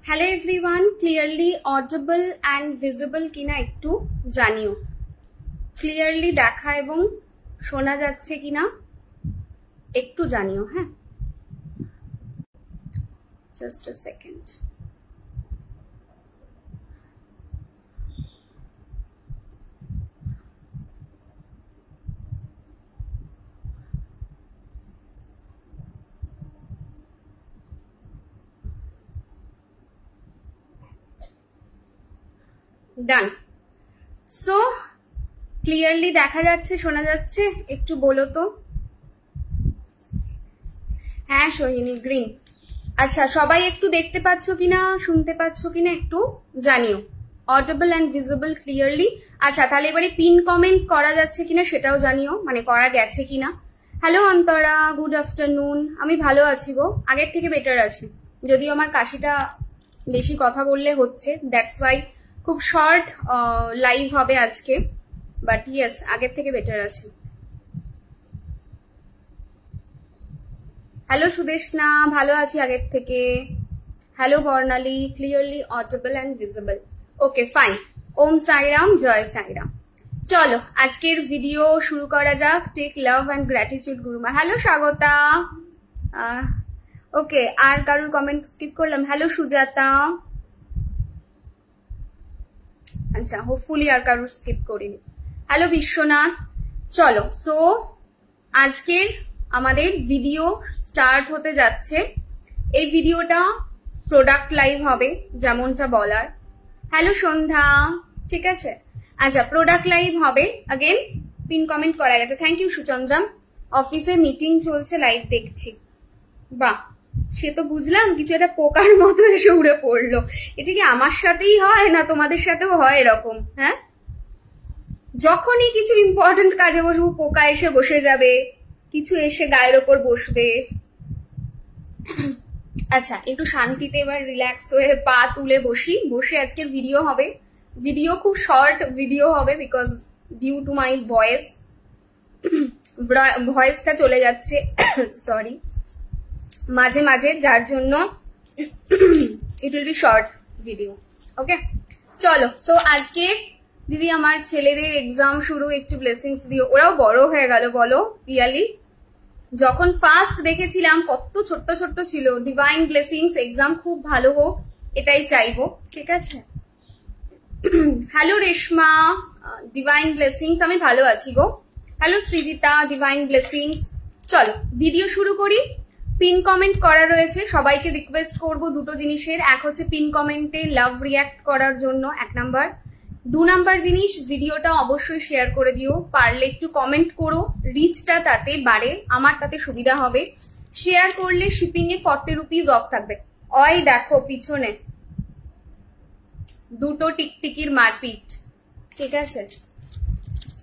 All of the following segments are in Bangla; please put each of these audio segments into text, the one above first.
Hello everyone, clearly audible and visible किना एकटू जानियो। क्लियरली देखा एवं शोना जाच्छे किना एकटू जानियो। हाँ, just a second. Done. So clearly देखा जाच्छे शोना जाच्छे एकटू बोलो तो। हाँ सोहिनी ग्रीन। अच्छा सबाई एकटू देखते पाच्छो किना शुनते पाच्छो किना एकटू जानियो। Audible and visible clearly. अच्छा ताहले एबारे पिन कमेंट करा जाच्छे किना सेटाओ जानियो, माने करा गेछे किना। हेलो अंतरा, गुड आफ्टरनुन। आमी भालो आछि गो, आगेर थेके बेटार आछि, यदिओ आमार काशिटा बेशी कथा बोलले होच्छे, दैट्स वाई खूब शर्ट लाइव होबे आजके, बाट यस आगे थेके बेटार आछि। हेलो सुदेशना, भालो आछि आगे थेके। Hello Barnali, clearly audible and visible. Okay fine. ओम साईराम, जय साईराम। चलो आजकेर भिडियो शुरू करा जाक। Take love and gratitude Guruma. Hello Swagata. Okay आर कारुर कमेंट स्किप करलाम। हेलो सुजाता। अच्छा होपफुली आर कारुर स्किप करिনি। हेलो विश्वनाथ। चलो सो आजकेर आमादेर भिडियो स्टार्ट होते जाच्छे। এই ভিডিওটা প্রোডাক্ট লাইভ হবে যেমনটা বলার। হ্যালো সন্ধ্যা, ঠিক আছে। আচ্ছা প্রোডাক্ট লাইভ হবে। अगेन পিন কমেন্ট করা গেছে, থ্যাংক ইউ সুচন্দ্রাম। অফিসে মিটিং চলছে, লাইভ দেখছি। বাহ, সে তো বুঝলাম কিছু একটা পোকার মতো এসে উড়ে পড়লো। এটা কি আমার সাথেই হয় না তোমাদের সাথেও হয় এরকম? হ্যাঁ, যখনই কিছু ইম্পর্টেন্ট কাজে বসবো পোকা এসে বসে যাবে, কিছু এসে গায়ের ওপর বসবে। আচ্ছা একটু শান্তিতে এবার রিল্যাক্স হয়ে পা তুলে বসি। বসে আজকের ভিডিও হবে। ভিডিও খুব শর্ট ভিডিও হবে বিকজ ডিউ টু মাই ভয়েসটা চলে যাচ্ছে সরি মাঝে মাঝে, যার জন্য it will be short video. Okay চলো। সো আজকে দিদি আমার ছেলেদের এক্সাম শুরু, একটু ব্লেসিংস দিও। ওরাও বড় হয়ে গেল বলো পিয়ালি। যখন ফার্স্ট দেখেছিলাম কত ছোট্ট ছোট্ট ছিল। ডিভাইন ব্লেসিংস, এক্সাম খুব ভালো হোক এটাই চাইবো, ঠিক আছে। Hello Reshma, divine blessings. আমি ভালো আছি গো। Hello Srijita, divine blessings. চলো ভিডিও শুরু করি। পিন কমেন্ট করা রয়েছে, সবাইকে রিকোয়েস্ট করব দুটো জিনিসের। এক হচ্ছে পিন কমেন্টে লাভ রিয়াক্ট করার জন্য, এক নাম্বার। দু নাম্বার জিনিস, ভিডিওটা অবশ্যই শেয়ার করে দিও। পারলে একটু কমেন্ট করো, রিচটা তাতে বাড়ে, আমার তাতে সুবিধা হবে। শেয়ার করলে শিপিং এ 40 রুপিস অফ থাকবে। ওই দেখো পিছনে দুটো টিকটিকির মারপিট, ঠিক আছে।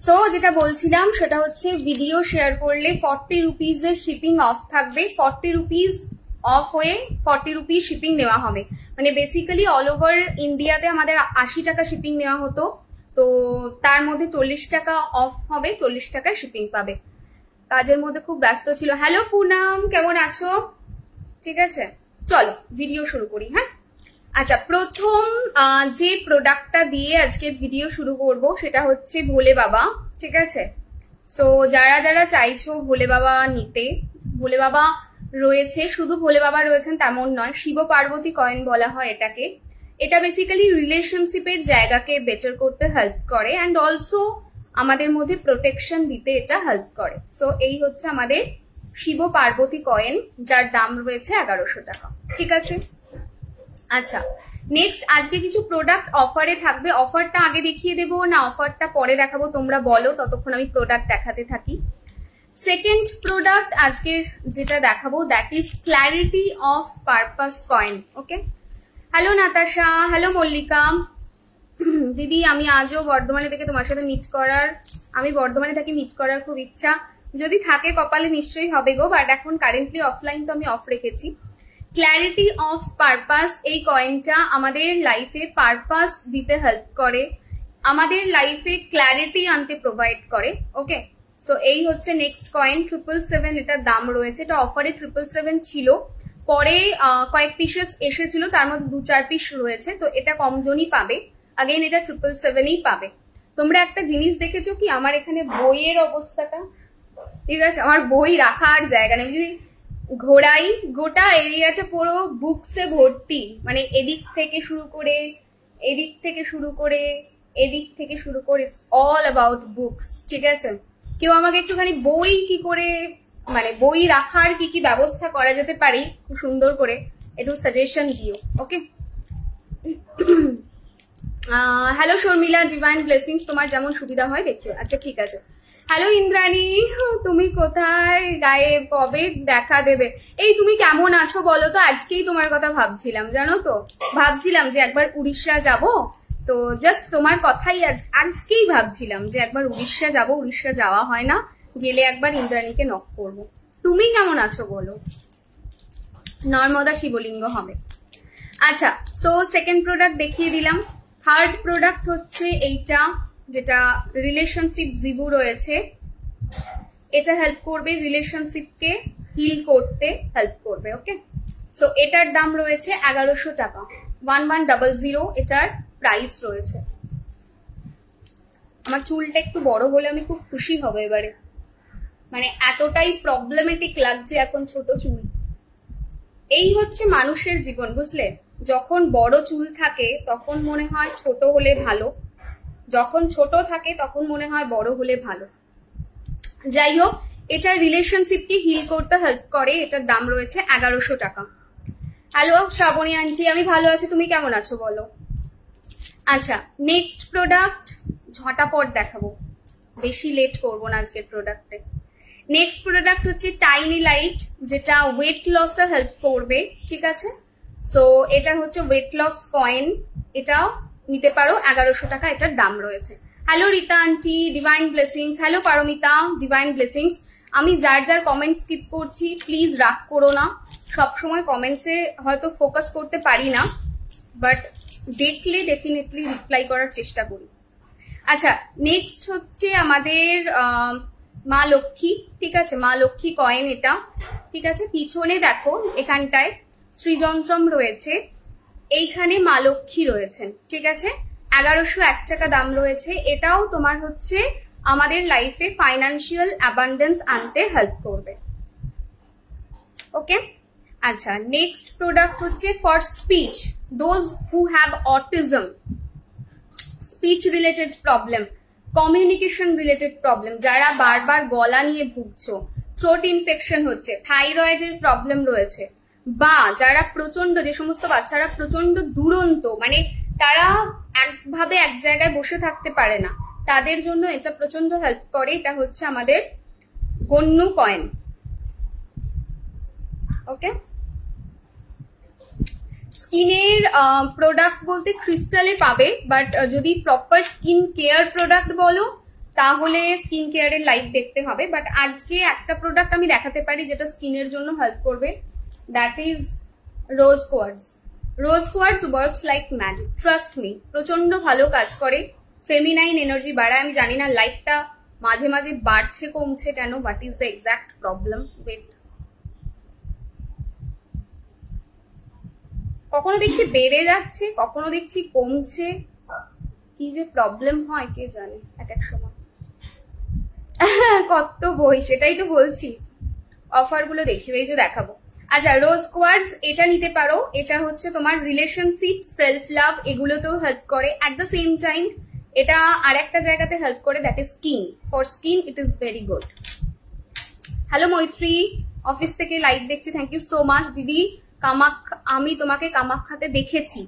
সো যেটা বলছিলাম সেটা হচ্ছে ভিডিও শেয়ার করলে 40 রুপিসের শিপিং অফ থাকবে। 40 রুপিস অফ হয়ে 40 রুপিস শিপিং নেওয়া হবে। মানে বেসিক্যালি অল ওভার ইন্ডিয়াতে আমাদের 80 টাকা শিপিং নেওয়া হতো, তো তার মধ্যে 40 টাকা অফ হবে, 40 টাকায় শিপিং পাবে। কাজের মধ্যে খুব ব্যস্ত ছিল। হ্যালো পুনাম, কেমন আছো? ঠিক আছে চলো ভিডিও শুরু করি। হ্যাঁ আচ্ছা প্রথম যে প্রোডাক্টটা দিয়ে আজকের ভিডিও শুরু করব সেটা হচ্ছে ভোলে বাবা, ঠিক আছে। সো যারা যারা চাইছো ভোলে বাবা নিতে, ভোলে বাবা রয়েছে, শুধু ভোলে বাবা রয়েছেন তেমন নয়, শিব পার্বতী কয়েন বলা হয় এটাকে। এটা বেসিক্যালি রিলেশনশিপের জায়গাকে বেটার করতে হেল্প করে অ্যান্ড অলসো আমাদের মধ্যে প্রোটেকশন দিতে এটা হেল্প করে। সো এই হচ্ছে আমাদের শিব পার্বতী কয়েন, যার দাম রয়েছে 1100 টাকা, ঠিক আছে। আচ্ছা নেক্সট আজকে কিছু প্রোডাক্ট অফারে থাকবে। অফারটা আগে দেখিয়ে দেবো না অফারটা পরে দেখাবো তোমরা বলো, ততক্ষণ আমি প্রোডাক্ট দেখাতে থাকি। সেকেন্ড প্রোডাক্ট আজকের যেটা দেখাবো that is clarity of purpose coin. Okay hello Natasha, hello Mallika. দিদি আমি আজও বর্ধমানে থেকে তোমার সাথে মিট করার, আমি বর্ধমানে থাকি, মিট করার খুব ইচ্ছা, যদি থাকে কপালে নিশ্চয়ই হবে গো, বাট এখন কারেন্টলি অফলাইন তো আমি অফ রেখেছি। ক্ল্যারিটি অফ পারপাস এই কয়েনটা আমাদের লাইফে পারপাস দিতে হেল্প করে, আমাদের লাইফে ক্ল্যারিটি আনতে প্রোভাইড করে। ওকে সো এই হচ্ছে নেক্সট কয়েন 777, এটার দাম রয়েছে, এটা অফারে 777 ছিল, পরে কয়েক পিসেস এসেছিল, তার মধ্যে 2-4 পিস রয়েছে, তো এটা কমজনই পাবে। আগেন এটা 777ই পাবে। তোমরা একটা জিনিস দেখেছো কি, আমার এখানে বইয়ের অবস্থাটা, ঠিক আছে, আমার বই রাখার জায়গা নেই। যদি ঘোরাই গোটা এরিয়াটা পুরো বুকসে ভর্তি, মানে এদিক থেকে শুরু করে এদিক থেকে শুরু করে এদিক থেকে শুরু করে ইটস অল অ্যাবাউট বুকস, ঠিক আছে। কেউ আমাকে একটুখানি বই কি করে, মানে বই রাখার কি কি ব্যবস্থা করা যেতে পারে খুব সুন্দর করে একটু সাজেশন দিও, ওকে। হ্যালো শর্মিলা, ডিভাইন ব্লেসিংস, তোমার যেমন সুবিধা হয় দেখিও। আচ্ছা ঠিক আছে। হ্যালো ইন্দ্রাণী, তুমি কোথায় গায়েব, কবে দেখা দেবে? এই তুমি কেমন আছো বলো তো? আজকেই তোমার কথা ভাবছিলাম, জানো তো, ভাবছিলাম যে একবার উড়িষ্যা যাব, তো জাস্ট তোমার কথাই আজকেই ভাবছিলাম যে একবার উড়িষ্যা যাব, উড়িষ্যা যাওয়া হয় না, গেলে একবার ইন্দ্রাণীকে নক করব। তুমি কেমন আছো বলো? নর্মদা শিবলিঙ্গ হবে। আচ্ছা, সো সেকেন্ড প্রোডাক্ট দেখিয়ে দিলাম। থার্ড প্রোডাক্ট হচ্ছে এইটা, যেটা রিলেশনশিপ জিবু রয়েছে। এটা হেল্প করবে রিলেশনশিপকে হিল করতে, হেল্প করবে, ওকে। সো এটার দাম রয়েছে 1100 টাকা, 1100 এটার প্রাইস রয়েছে। আমার চুলটা একটু বড় হলে আমি খুব খুশি হব এবারে, মানে এতটাই প্রবলেমেটিক লাগছে এখন ছোট চুল। এই হচ্ছে মানুষের জীবন, বুঝলে? যখন বড় চুল থাকে তখন মনে হয় ছোট হলে ভালো, যখন ছোট থাকে তখন মনে হয় বড় হলে ভালো। যাই হোক, এটা রিলেশনশিপকে হিল করতে হেল্প করে। এটার দাম রয়েছে 1100 টাকা। হ্যালো শ্রাবণী আন্টি, আমি ভালো আছি, তুমি কেমন আছো বলো? আচ্ছা, নেক্সট প্রোডাক্ট ঝটাপট দেখাবো, বেশি লেট করবো না আজকের প্রোডাক্টে। নেক্সট প্রোডাক্ট হচ্ছে টাইনি লাইট, যেটা ওয়েট লসে হেল্প করবে, ঠিক আছে। সো এটা হচ্ছে ওয়েট লস কয়েন, এটাও নিতে পারো, 1100 টাকা এটার দাম রয়েছে। Hello Rita aunty, divine blessings. Hello Paromita, divine blessings. আমি যার যার কমেন্ট স্কিপ করছি, প্লিজ রাগ করো না, সবসময় কমেন্টসে হয়তো ফোকাস করতে পারি না, বাট দেখলে ডেফিনেটলি রিপ্লাই করার চেষ্টা করি। আচ্ছা, নেক্সট হচ্ছে আমাদের মা লক্ষ্মী, ঠিক আছে, মা লক্ষ্মী কয়েন এটা, ঠিক আছে। পিছনে দেখো এখানটায় শ্রীযন্ত্রম রয়েছে, এইখানে মা লক্ষ্মী রয়েছেন, ঠিক আছে। 1101 টাকা দাম রয়েছে। এটাও তোমার হচ্ছে আমাদের লাইফে ফাইন্যান্সিয়াল অ্যাবান্ডেন্স আনতে হেল্প করবে, ওকে। আচ্ছা, নেক্সট প্রোডাক্ট হচ্ছে for speech, those who have autism, speech related problem, communication related problem, যারা বারবার গলা নিয়ে ভুগছো, থ্রোট ইনফেকশন হচ্ছে, থাইরয়েডের প্রবলেম রয়েছে, বা যারা প্রচন্ড, যে সমস্ত বাচ্চারা প্রচন্ড দুরন্ত, মানে তারা একভাবে এক জায়গায় বসে থাকতে পারে না, তাদের জন্য এটা প্রচন্ড হেল্প করে। এটা হচ্ছে আমাদের গন্নু কয়েন, ওকে। স্কিনের প্রোডাক্ট বলতে ক্রিস্টালে পাবে, বাট যদি প্রপার স্কিন কেয়ার প্রোডাক্ট বলো তাহলে স্কিন কেয়ারের লাইভ দেখতে হবে। বাট আজকে একটা প্রোডাক্ট আমি দেখাতে পারি যেটা স্কিনের জন্য হেল্প করবে, that is rose quartz. Rose quartz works like magic, trust me, প্রচন্ড ভালো কাজ করে, ফেমিনাইন এনার্জি বাড়ায়। আমি জানি না লাইটটা মাঝে মাঝে বাড়ছে কমছে কেন, what is the exact problem, wait, কখনো দেখছি বেড়ে যাচ্ছে, কখনো দেখছি কমছে, কি যে প্রবলেম হয় কে জানে এক এক সময়। কত বই, সেটাই তো বলছি, অফার গুলো দেখি, এই যে দেখাবো। আচ্ছা, রোজ কোয়ার্টজ এটা নিতে পারো, এটা হচ্ছে তোমার রিলেশনশিপ, সেলফ লাভ, এগুলোতেও হেল্প করে। অ্যাট দ্য সেম টাইম এটা আর একটা জায়গাতে হেল্প করে, that is skin, for skin it is very good. Hello মৈত্রী, অফিস থেকে লাইভ দেখছি, থ্যাংক ইউ সো মাচ দিদি। আমি তোমাকে কামাখ্যাতে দেখেছি।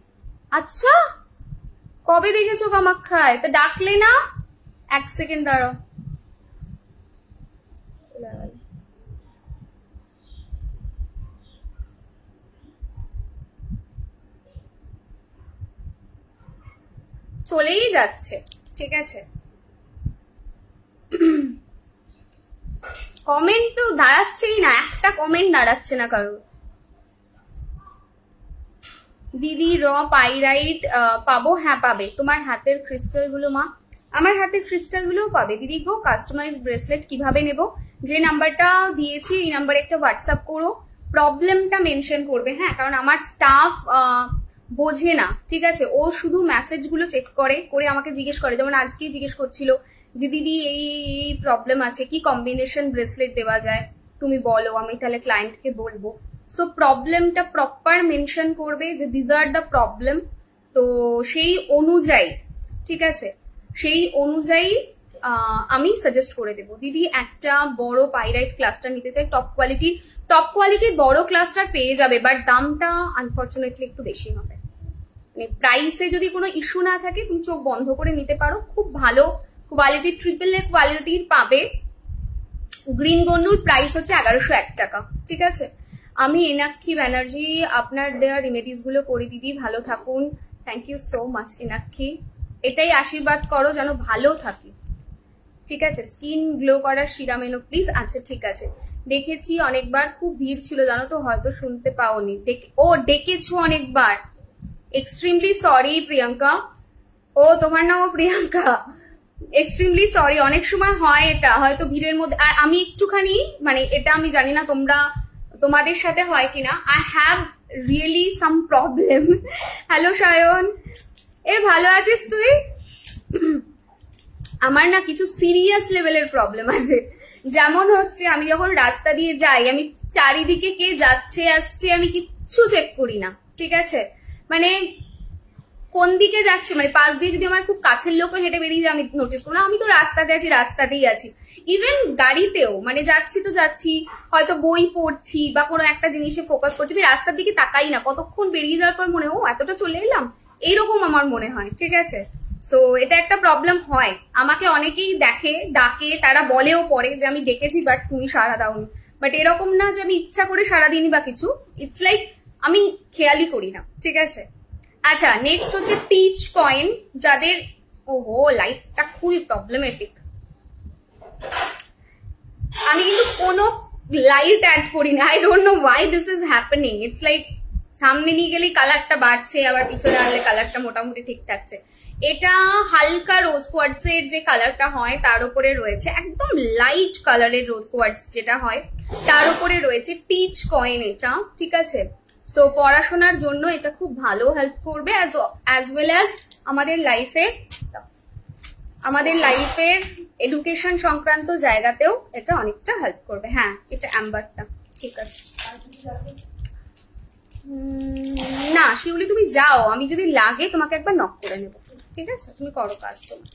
আচ্ছা, কবে দেখেছো কামাখ্যায়? তো ডাকলে না? এক সেকেন্ড দাঁড়াও, চলেই যাচ্ছে, ঠিক আছে। কমেন্ট তো দাঁড়াচ্ছেই না, একটা কমেন্ট দাঁড়াচ্ছে না কারোর। দিদি র পাইরাইট পাবো? হ্যাঁ পাবে, তোমার হাতের ক্রিস্টাল গুলো মা, আমার হাতের ক্রিস্টাল গুলোও পাবে দিদি গো। কাস্টমাইজ ব্রেসলেট কিভাবে নেব? যে নাম্বারটা দিয়েছি এই নাম্বারে একটা হোয়াটসঅ্যাপ করো, প্রবলেমটা মেনশন করবে, হ্যাঁ, কারণ আমার স্টাফ বোঝে না, ঠিক আছে, ও শুধু মেসেজগুলো চেক করে আমাকে জিজ্ঞেস করে, যেমন আজকেই জিজ্ঞেস করছিল যে দিদি এই প্রবলেম আছে, কি কম্বিনেশন ব্রেসলেট দেওয়া যায় তুমি বলো, আমি তাহলে ক্লায়েন্টকে বলবো। সো প্রবলেমটা প্রপার মেনশন করবে যে দিস আর দ্য প্রবলেম, তো সেই অনুযায়ী, ঠিক আছে, সেই অনুযায়ী আমি সাজেস্ট করে দেবো। দিদি একটা বড় পাইরাইট ক্লাস্টার নিতে চাই, টপ কোয়ালিটির বড় ক্লাস্টার পেয়ে যাবে, বাট দামটা আনফর্চুনেটলি একটু বেশি হবে। মানে প্রাইসে যদি কোনো ইস্যু না থাকে তুমি চোখ বন্ধ করে নিতে পারো, খুব ভালো কোয়ালিটির ট্রিপল এ কোয়ালিটির পাবে। গ্রিন গন্নুর প্রাইস হচ্ছে 1101 টাকা, ঠিক আছে। আমি এনাক্ষী ব্যানার্জি, আপনার দেওয়া রেমেডিস গুলো করে দিদি, ভালো থাকুন। Thank you so much Enakshi, এটাই আশীর্বাদ করো যেন ভালো থাকি, ঠিক আছে। স্কিন গ্লো করার সিরাম এনো প্লিজ। আচ্ছা ঠিক আছে, দেখেছি অনেকবার, খুব ভিড় ছিল জানো তো, হয়তো শুনতে পাওনি। ও ডেকেছো অনেকবার, এক্সট্রিমলি সরি প্রিয়াঙ্কা। ও তোমার নামও প্রিয়াঙ্কা, এক্সট্রিমলি সরি। অনেক সময় হয় এটা, হয়তো ভিড়ের মধ্যে। আর আমি একটুখানি মানে এটা আমি জানি না তোমাদের সাথে হয় কিনা, I have really some problem. Hello Sayan, ভালো আছিস তুই? আমার না কিছু সিরিয়াস লেভেলের প্রবলেম আছে, যেমন হচ্ছে আমি যখন রাস্তা দিয়ে যাই, আমি চারিদিকে কে যাচ্ছে আসছে আমি কিচ্ছু চেক করি না, ঠিক আছে। মানে কোন দিকে যাচ্ছে, মানে পাশ দিয়ে যদি আমার খুব কাছের লোক হেঁটে বেরিয়ে যায় আমি নোটিস করবো না, আমি তো রাস্তাতে আছি, রাস্তাতেই আছি। ইভেন গাড়িতেও মানে যাচ্ছি তো যাচ্ছি, হয়তো বই পড়ছি বা কোনো একটা জিনিসে ফোকাস করছি, আমি রাস্তার দিকে তাকাই না, কতক্ষণ বেরিয়ে যাওয়ার পর মনে এতটা চলে এলাম, এইরকম আমার মনে হয়, ঠিক আছে। সো এটা একটা প্রবলেম হয়, আমাকে অনেকেই ডাকে, তারা বলেও পরে যে আমি ডেকেছি বাট তুমি সাড়া দাওনি, বাট এরকম না যে আমি ইচ্ছা করে সাড়া দিইনি বা কিছু, ইটস লাইক আমি খেয়ালই করি না, ঠিক আছে। আচ্ছা নেক্সট হচ্ছে পিচ কয়েন, যাদের ওহো লাইফটা খুবই প্রবলেমেটিক। আমি কিন্তু কোনো লাইট অ্যাড করি না, I don't know why this is happening. It's like সামনে নিয়ে গেলেই কালারটা বাড়ছে, আবার পিছনে আনলে কালারটা মোটামুটি ঠিক থাকছে। এটা হালকা রোজ কোয়ার্টস এর যে কালারটা হয় তার উপরে রয়েছে, একদম লাইট কালারের রোজ কোয়ার্টস যেটা হয় তার উপরে রয়েছে পিচ কয়েন এটা, ঠিক আছে। সো পড়াশোনার জন্য এটা খুব ভালো হেল্প করবে, অ্যাজ ওয়েল অ্যাজ আমাদের লাইফের এডুকেশন সংক্রান্ত জায়গাতেও এটা অনেকটা হেল্প করবে। হ্যাঁ এটা অ্যাম্বারটা, ঠিক আছে। না শিউলি তুমি যাও, আমি যদি লাগে তোমাকে একবার নক করে নেবো, ঠিক আছে, তুমি করো কাজ তোমার।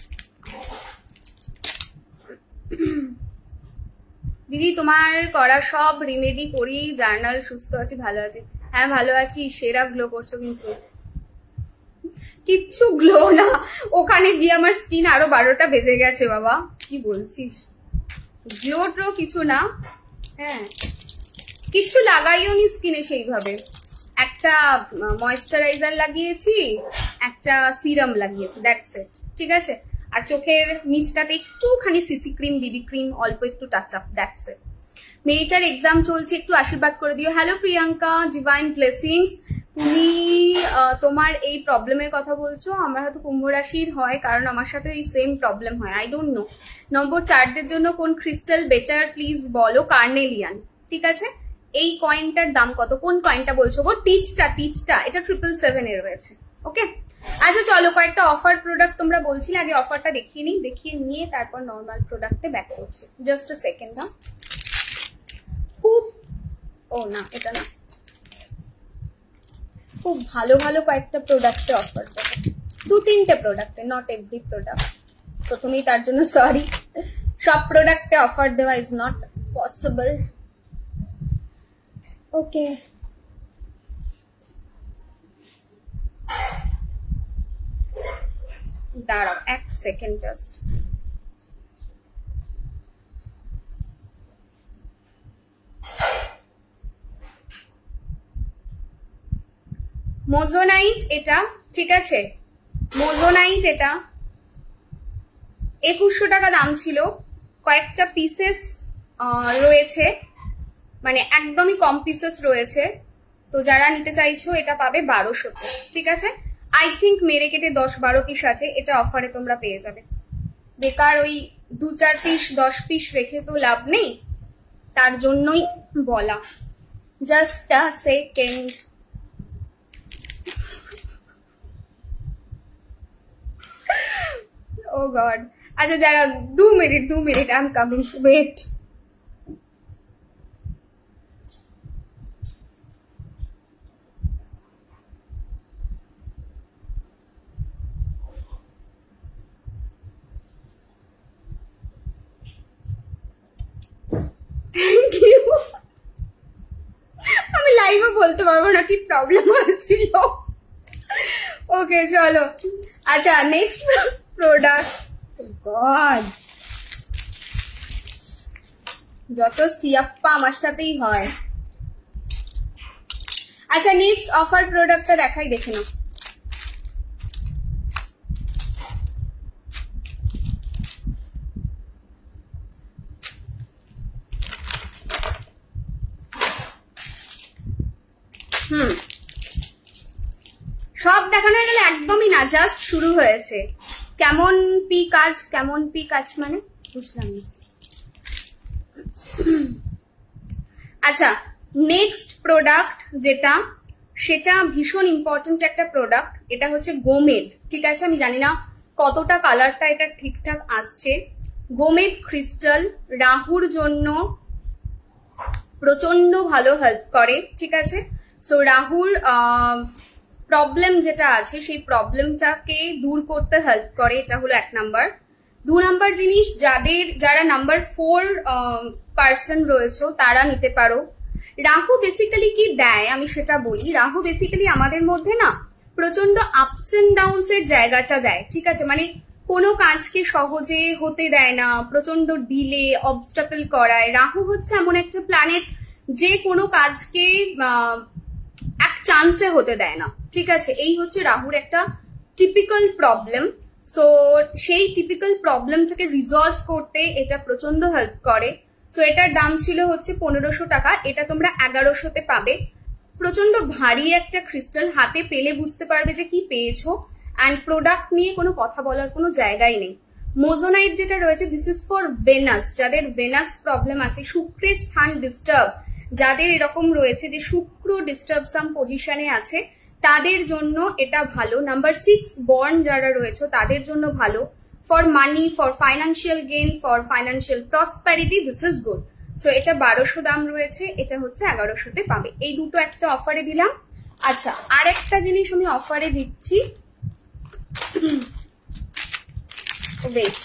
দিদি তোমার করা সব রিমেডি করি, জার্নাল, সুস্থ আছি, ভালো আছি। হ্যাঁ ভালো আছি, সেরা গ্লো করছো, কিন্তু কিচ্ছু গ্লো না, ওখানে গিয়ে আমার স্কিন আরো 12টা বেজে গেছে বাবা, কি বলছিস, গ্লো ট্রো কিছু না। হ্যাঁ কিচ্ছু লাগাইও নি স্কিনে সেইভাবে, একটা ময়েশ্চারাইজার লাগিয়েছি, একটা সিরাম লাগিয়েছি, দ্যাটস ইট, ঠিক আছে। আর চোখের নিচটাতে একটুখানি সিসি ক্রিম, বিবি ক্রিম, অল্প একটু টাচ আপ, দ্যাটস ইট। মেয়েটার এক্সাম চলছে, একটু আশীর্বাদ করে দিও। Hello Priyanka, divine blessings. তুমি তোমার এই প্রবলেমের কথা বলছো, আমার হয়তো কুম্ভ রাশির হয়, কারণ আমার সাথে এই সেম প্রবলেম হয়, আই ডোন্ট নো। নম্বর 4দের জন্য কোন ক্রিস্টাল বেটার প্লিজ বলো। কার্নেলিয়ান, ঠিক আছে। এই কয়েনটার দাম কত, কোন কয়েনটা বলছো গো? টিচটা, এটা 777 এ রয়েছে, ওকে। আচ্ছা চলো কয়েকটা অফার প্রোডাক্ট তোমরা বলছিলে, আগে অফারটা দেখিয়ে নিয়ে তারপর নর্মাল প্রোডাক্টে ব্যাক করছি, জাস্ট আ সেকেন্ড। না খুব না এটা না, খুব ভালো কয়েকটা প্রোডাক্টে অফার পাবে, 2-3টে প্রোডাক্টে, নট এভরি প্রোডাক্ট। প্রথমেই তার জন্য সরি, সব প্রোডাক্টে অফার দেওয়া ইজ নট পসিবল, ওকে। দাঁড়াও 1 সেকেন্ড জাস্ট। মোজোনাইট এটা, ঠিক আছে, মোজোনাইট এটা 2100 টাকা দাম ছিল, কয়েকটা পিসেস রয়েছে, মানে একদমই কম পিসেস রয়েছে, তো যারা নিতে চাইছো এটা পাবে 1200-তে, ঠিক আছে। আই থিঙ্ক মেরে কেটে 10-12 পিস আছে, এটা অফারে তোমরা পেয়ে যাবে। বেকার ওই 2-4 পিস 10 পিস রেখে তো লাভ নেই, তার জন্যই বলা, just a second. Oh god, আচ্ছা যারা 2 minute I am coming, wait. Thank you. আমি লাইভে বলতে পারবো না কি প্রবলেম হয়েছিল। ওকে চলো, আচ্ছা নেক্সট প্রোডাক্ট। গড, যত সিয়াপ্পা আমার সাথেই হয়। আচ্ছা নেক্সট অফার প্রোডাক্টটা দেখাই, দেখে নাও। সব দেখানো গেলে একদমই না, জাস্ট শুরু হয়েছে। কেমন পি কাজ মানে বুঝলাম না। আচ্ছা নেক্সট প্রোডাক্ট যেটা, সেটা ভীষণ ইম্পর্টেন্ট একটা প্রোডাক্ট। এটা হচ্ছে গোমেদ, ঠিক আছে? আমি জানি না কতটা কালারটা এটা ঠিকঠাক আসছে। গোমেদ ক্রিস্টাল রাহুর জন্য প্রচন্ড ভালো হেল্প করে, ঠিক আছে? সো রাহুর প্রবলেম যেটা আছে সেই প্রবলেমটাকে দূর করতে হেল্প করে, এটা হলো 1 নাম্বার। 2 নাম্বার জিনিস, যারা নাম্বার 4 পার্সন রয়েছে তারা নিতে পারো। রাহু বেসিক্যালি কি দেয় আমি সেটা বলি। রাহু বেসিক্যালি আমাদের মধ্যে না প্রচন্ড আপস এন্ড ডাউনস এর জায়গাটা দেয়, ঠিক আছে? মানে কোনো কাজকে সহজে হতে দেয় না, প্রচন্ড ডিলে অবস্টাকল করায়। রাহু হচ্ছে এমন একটা প্ল্যানেট যে কোনো কাজকে এক চান্সে হতে দেয় না, ঠিক আছে? এই হচ্ছে রাহুর একটা টিপিক্যাল প্রবলেম। সো সেই টিপিক্যাল প্রবলেমটাকে রিজলভ করতে এটা প্রচন্ড হেল্প করে। সো এটার দাম ছিল হচ্ছে 1500 টাকা, এটা তোমরা 1100-তে পাবে। প্রচন্ড ভারী একটা ক্রিস্টাল, হাতে পেলে বুঝতে পারবে যে কি পেয়েছো। অ্যান্ড প্রোডাক্ট নিয়ে কোনো কথা বলার কোনো জায়গাই নেই। মোজোনাইট যেটা রয়েছে, দিস ইজ ফর ভেনাস। যাদের ভেনাস প্রবলেম আছে, শুক্রের স্থান ডিস্টার্ব যাদের এরকম রয়েছে যে শুক্র ডিস্টার্ব সাম পজিশনে আছে, তাদের জন্য এটা ভালো। নাম্বার 6 বর্ন যারা রয়েছে তাদের জন্য ভালো। For money, for financial gain, for financial prosperity, this is good. So এটা 1200 দাম রয়েছে, এটা হচ্ছে 1100-তে পাবে। এই দুটো একটা অফারে দিলাম। আচ্ছা আরেকটা জিনিস আমি অফারে দিচ্ছি, ওয়েট।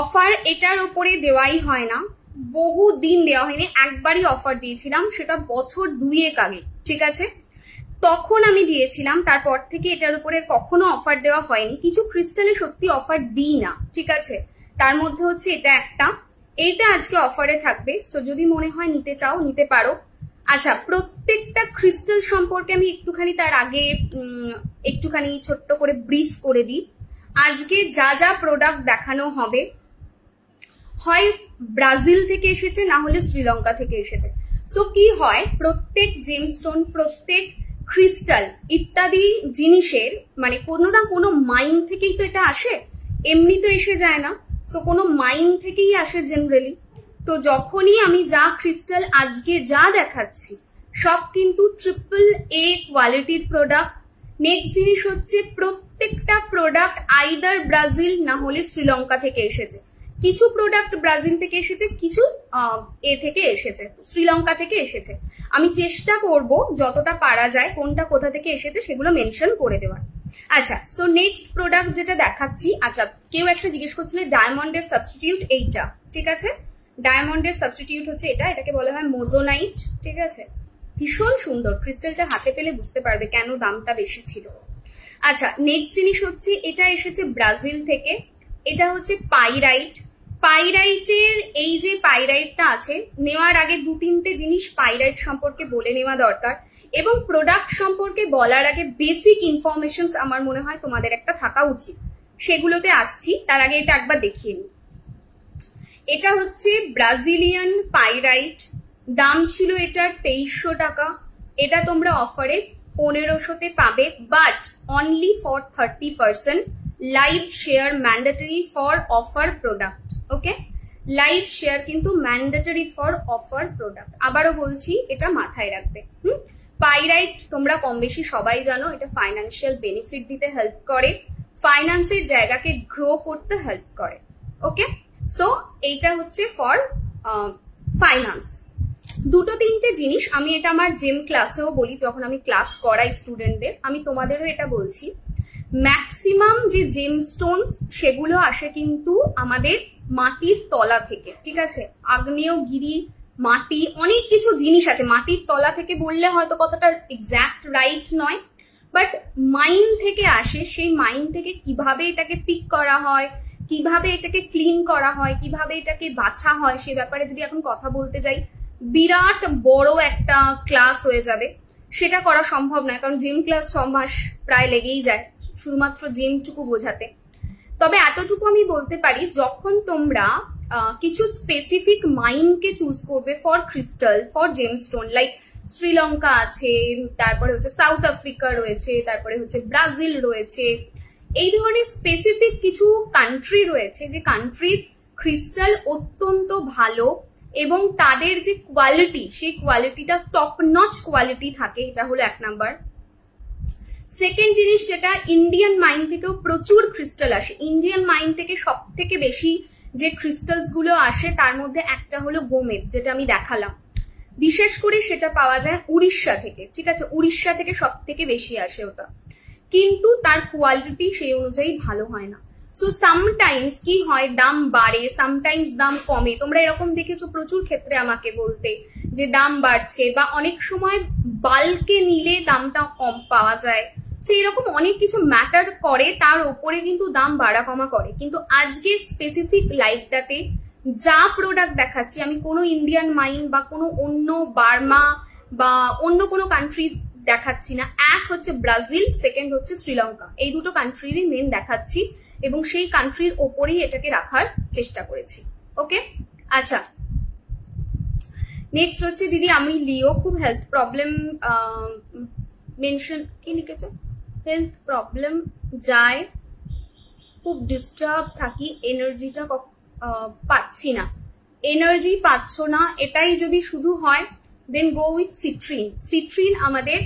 অফার এটার উপরে দেওয়াই হয় না, বহু দিন দেওয়া হয়নি। একবারই অফার দিয়েছিলাম, সেটা বছর 2 আগে, ঠিক আছে? তখন আমি দিয়েছিলাম, তারপর থেকে এটার উপরে কখনো অফার দেওয়া হয়নি। কিছু ক্রিস্টালে সত্যি অফার দিই না, ঠিক আছে? তার মধ্যে হচ্ছে এটা একটা, এইটা আজকে অফারে থাকবে। সো যদি মনে হয় নিতে চাও নিতে পারো। আচ্ছা প্রত্যেকটা ক্রিস্টাল সম্পর্কে আমি একটুখানি তার আগে একটুখানি ছোট্ট করে ব্রিফ করে দিই। আজকে যা যা প্রোডাক্ট দেখানো হবে হয় ব্রাজিল থেকে এসেছে, না হলে শ্রীলঙ্কা থেকে এসেছে। সো কি হয়, প্রত্যেক জেমস্টোন, প্রত্যেক ক্রিস্টাল ইত্যাদি জিনিসের মানে কোনো না কোনো মাইন থেকেই তো এটা আসে, এমনি তো এসে যায় না। সো কোনো মাইন থেকেই আসে জেনারেলি। তো যখনই আমি যা ক্রিস্টাল আজকে যা দেখাচ্ছি সব কিন্তু AAA কোয়ালিটির প্রোডাক্ট। নেক্সট জিনিস হচ্ছে প্রত্যেকটা প্রোডাক্ট আইদার ব্রাজিল না হলে শ্রীলঙ্কা থেকে এসেছে। কিছু প্রোডাক্ট ব্রাজিল থেকে এসেছে, কিছু থেকে এসেছে, শ্রীলঙ্কা থেকে এসেছে। আমি চেষ্টা করব যতটা পারা যায় কোনটা কোথা থেকে এসেছে সেগুলো মেনশন করে দেওয়ার। আচ্ছা সো নেক্সট প্রোডাক্ট যেটা দেখাচ্ছি, আচ্ছা কেউ একটা জিজ্ঞেস করছিলেন ডায়মন্ডের সাবস্টিটিউট এইটা, ঠিক আছে? ডায়মন্ডের সাবস্টিটিউট হচ্ছে এটা, এটাকে বলা হয় মোজোনাইট, ঠিক আছে? ভীষণ সুন্দর ক্রিস্টালটা, হাতে পেলে বুঝতে পারবে কেন দামটা বেশি ছিল। আচ্ছা নেক্সট জিনিস হচ্ছে এটা এসেছে ব্রাজিল থেকে, এটা হচ্ছে পাইরাইট। পাইরাইটের এই যে পাইরাইটটা আছে, নেওয়ার আগে 2-3টে জিনিস পাইরাইট সম্পর্কে বলে নেওয়া দরকার, এবং প্রোডাক্ট সম্পর্কে বলার আগে বেসিক ইনফরমেশনস আমার মনে হয় তোমাদের একটা থাকা উচিত। সেগুলোতে আসছি, তার আগে এটা একবার দেখিয়ে নিই। এটা হচ্ছে ব্রাজিলিয়ান পাইরাইট, দাম ছিল এটার 2300 টাকা। এটা তোমরা অফারে 1500-তে পাবে, but only for 30%। Live share mandatory for offer product. Okay, live share কিন্তু ম্যান্ডেটরি ফর অফার প্রোডাক্ট। আবারও বলছি, এটা মাথায় রাখবে। পাইরাইট তোমরা কম বেশি সবাই জানো, এটা ফাইন্যান্সিয়াল বেনিফিট দিতে হেল্প করে, ফাইন্যান্সের জায়গাকে গ্রো করতে হেল্প করে। ওকে, সো এইটা হচ্ছে ফর ফাইন্যান্স। দুটো তিনটে জিনিস আমি এটা আমার জিম ক্লাসেও বলি, যখন আমি ক্লাস করাই স্টুডেন্টদের, আমি তোমাদেরও এটা বলছি। ম্যাক্সিমাম যে জেম স্টোনস সেগুলো আসে কিন্তু আমাদের মাটির তলা থেকে, ঠিক আছে? আগ্নেয়গিরি, মাটি, অনেক কিছু জিনিস আছে মাটির তলা থেকে বললে হয়তো কতটা এক্স্যাক্ট রাইট নয়, বাট মাইন থেকে আসে। সেই মাইন থেকে কিভাবে এটাকে পিক করা হয়, কিভাবে এটাকে ক্লিন করা হয়, কিভাবে এটাকে বাছা হয়, সে ব্যাপারে যদি এখন কথা বলতে যাই বিরাট বড় একটা ক্লাস হয়ে যাবে। সেটা করা সম্ভব নয়, কারণ জিম ক্লাস 6 মাস প্রায় লেগেই যায় শুধুমাত্র জিমটুকু বোঝাতে। তবে এতটুকু আমি বলতে পারি, যখন তোমরা কিছু স্পেসিফিক মাইনকে চুজ করবে for crystal, for gemstone, like Sri Lanka আছে, তারপরে হচ্ছে সাউথ আফ্রিকা রয়েছে, তারপরে হচ্ছে ব্রাজিল রয়েছে, এই ধরনের স্পেসিফিক কিছু কান্ট্রি রয়েছে যে কান্ট্রির ক্রিস্টাল অত্যন্ত ভালো এবং তাদের যে কোয়ালিটি, সেই কোয়ালিটিটা টপ নচ কোয়ালিটি থাকে। এটা হলো 1 নাম্বার। সেকেন্ড জিনিস, যেটা ইন্ডিয়ান মাইন থেকেও প্রচুর ক্রিস্টাল আসে। ইন্ডিয়ান মাইন থেকে সব থেকে বেশি যে ক্রিস্টালস গুলো আসে তার মধ্যে একটা হলো গোমেদ, যেটা আমি দেখালাম। বিশেষ করে সেটা পাওয়া যায় উড়িষ্যা থেকে, ঠিক আছে? উড়িষ্যা থেকে সব থেকে বেশি আসে ওটা, কিন্তু তার কোয়ালিটি সেই অনুযায়ী ভালো হয় না। সো সামটাইমস কি হয়, দাম বাড়ে, সামটাইমস দাম কমে। তোমরা এরকম দেখেছো প্রচুর ক্ষেত্রে আমাকে বলতে যে দাম বাড়ছে, বা অনেক সময় বাল্কে নিলে দামটা কম পাওয়া যায়। সো এরকম অনেক কিছু ম্যাটার করে, তার উপরে কিন্তু দাম বাড়া কমা করে। কিন্তু আজকের স্পেসিফিক লাইভটাতে যা প্রোডাক্ট দেখাচ্ছি আমি, কোনো ইন্ডিয়ান মাইন বা কোনো অন্য বার্মা বা অন্য কোনো কান্ট্রি দেখাচ্ছি না। এক হচ্ছে ব্রাজিল, সেকেন্ড হচ্ছে শ্রীলঙ্কা, এই দুটো কান্ট্রিরই মেন দেখাচ্ছি এবং সেই কান্ট্রির ওপরেই এটাকে রাখার চেষ্টা করেছি। ওকে, আচ্ছা, নেক্সট হচ্ছে দিদি আমি লিও, খুব হেলথ প্রবলেম মেনশন, কি লিখেছে? হেলথ প্রবলেম যায়, খুব ডিস্টার্ব থাকি, এনার্জিটা পাচ্ছি না। এনার্জি পাচ্ছ না, এটাই যদি শুধু হয় দেন গো উইথ সিট্রিন। সিট্রিন আমাদের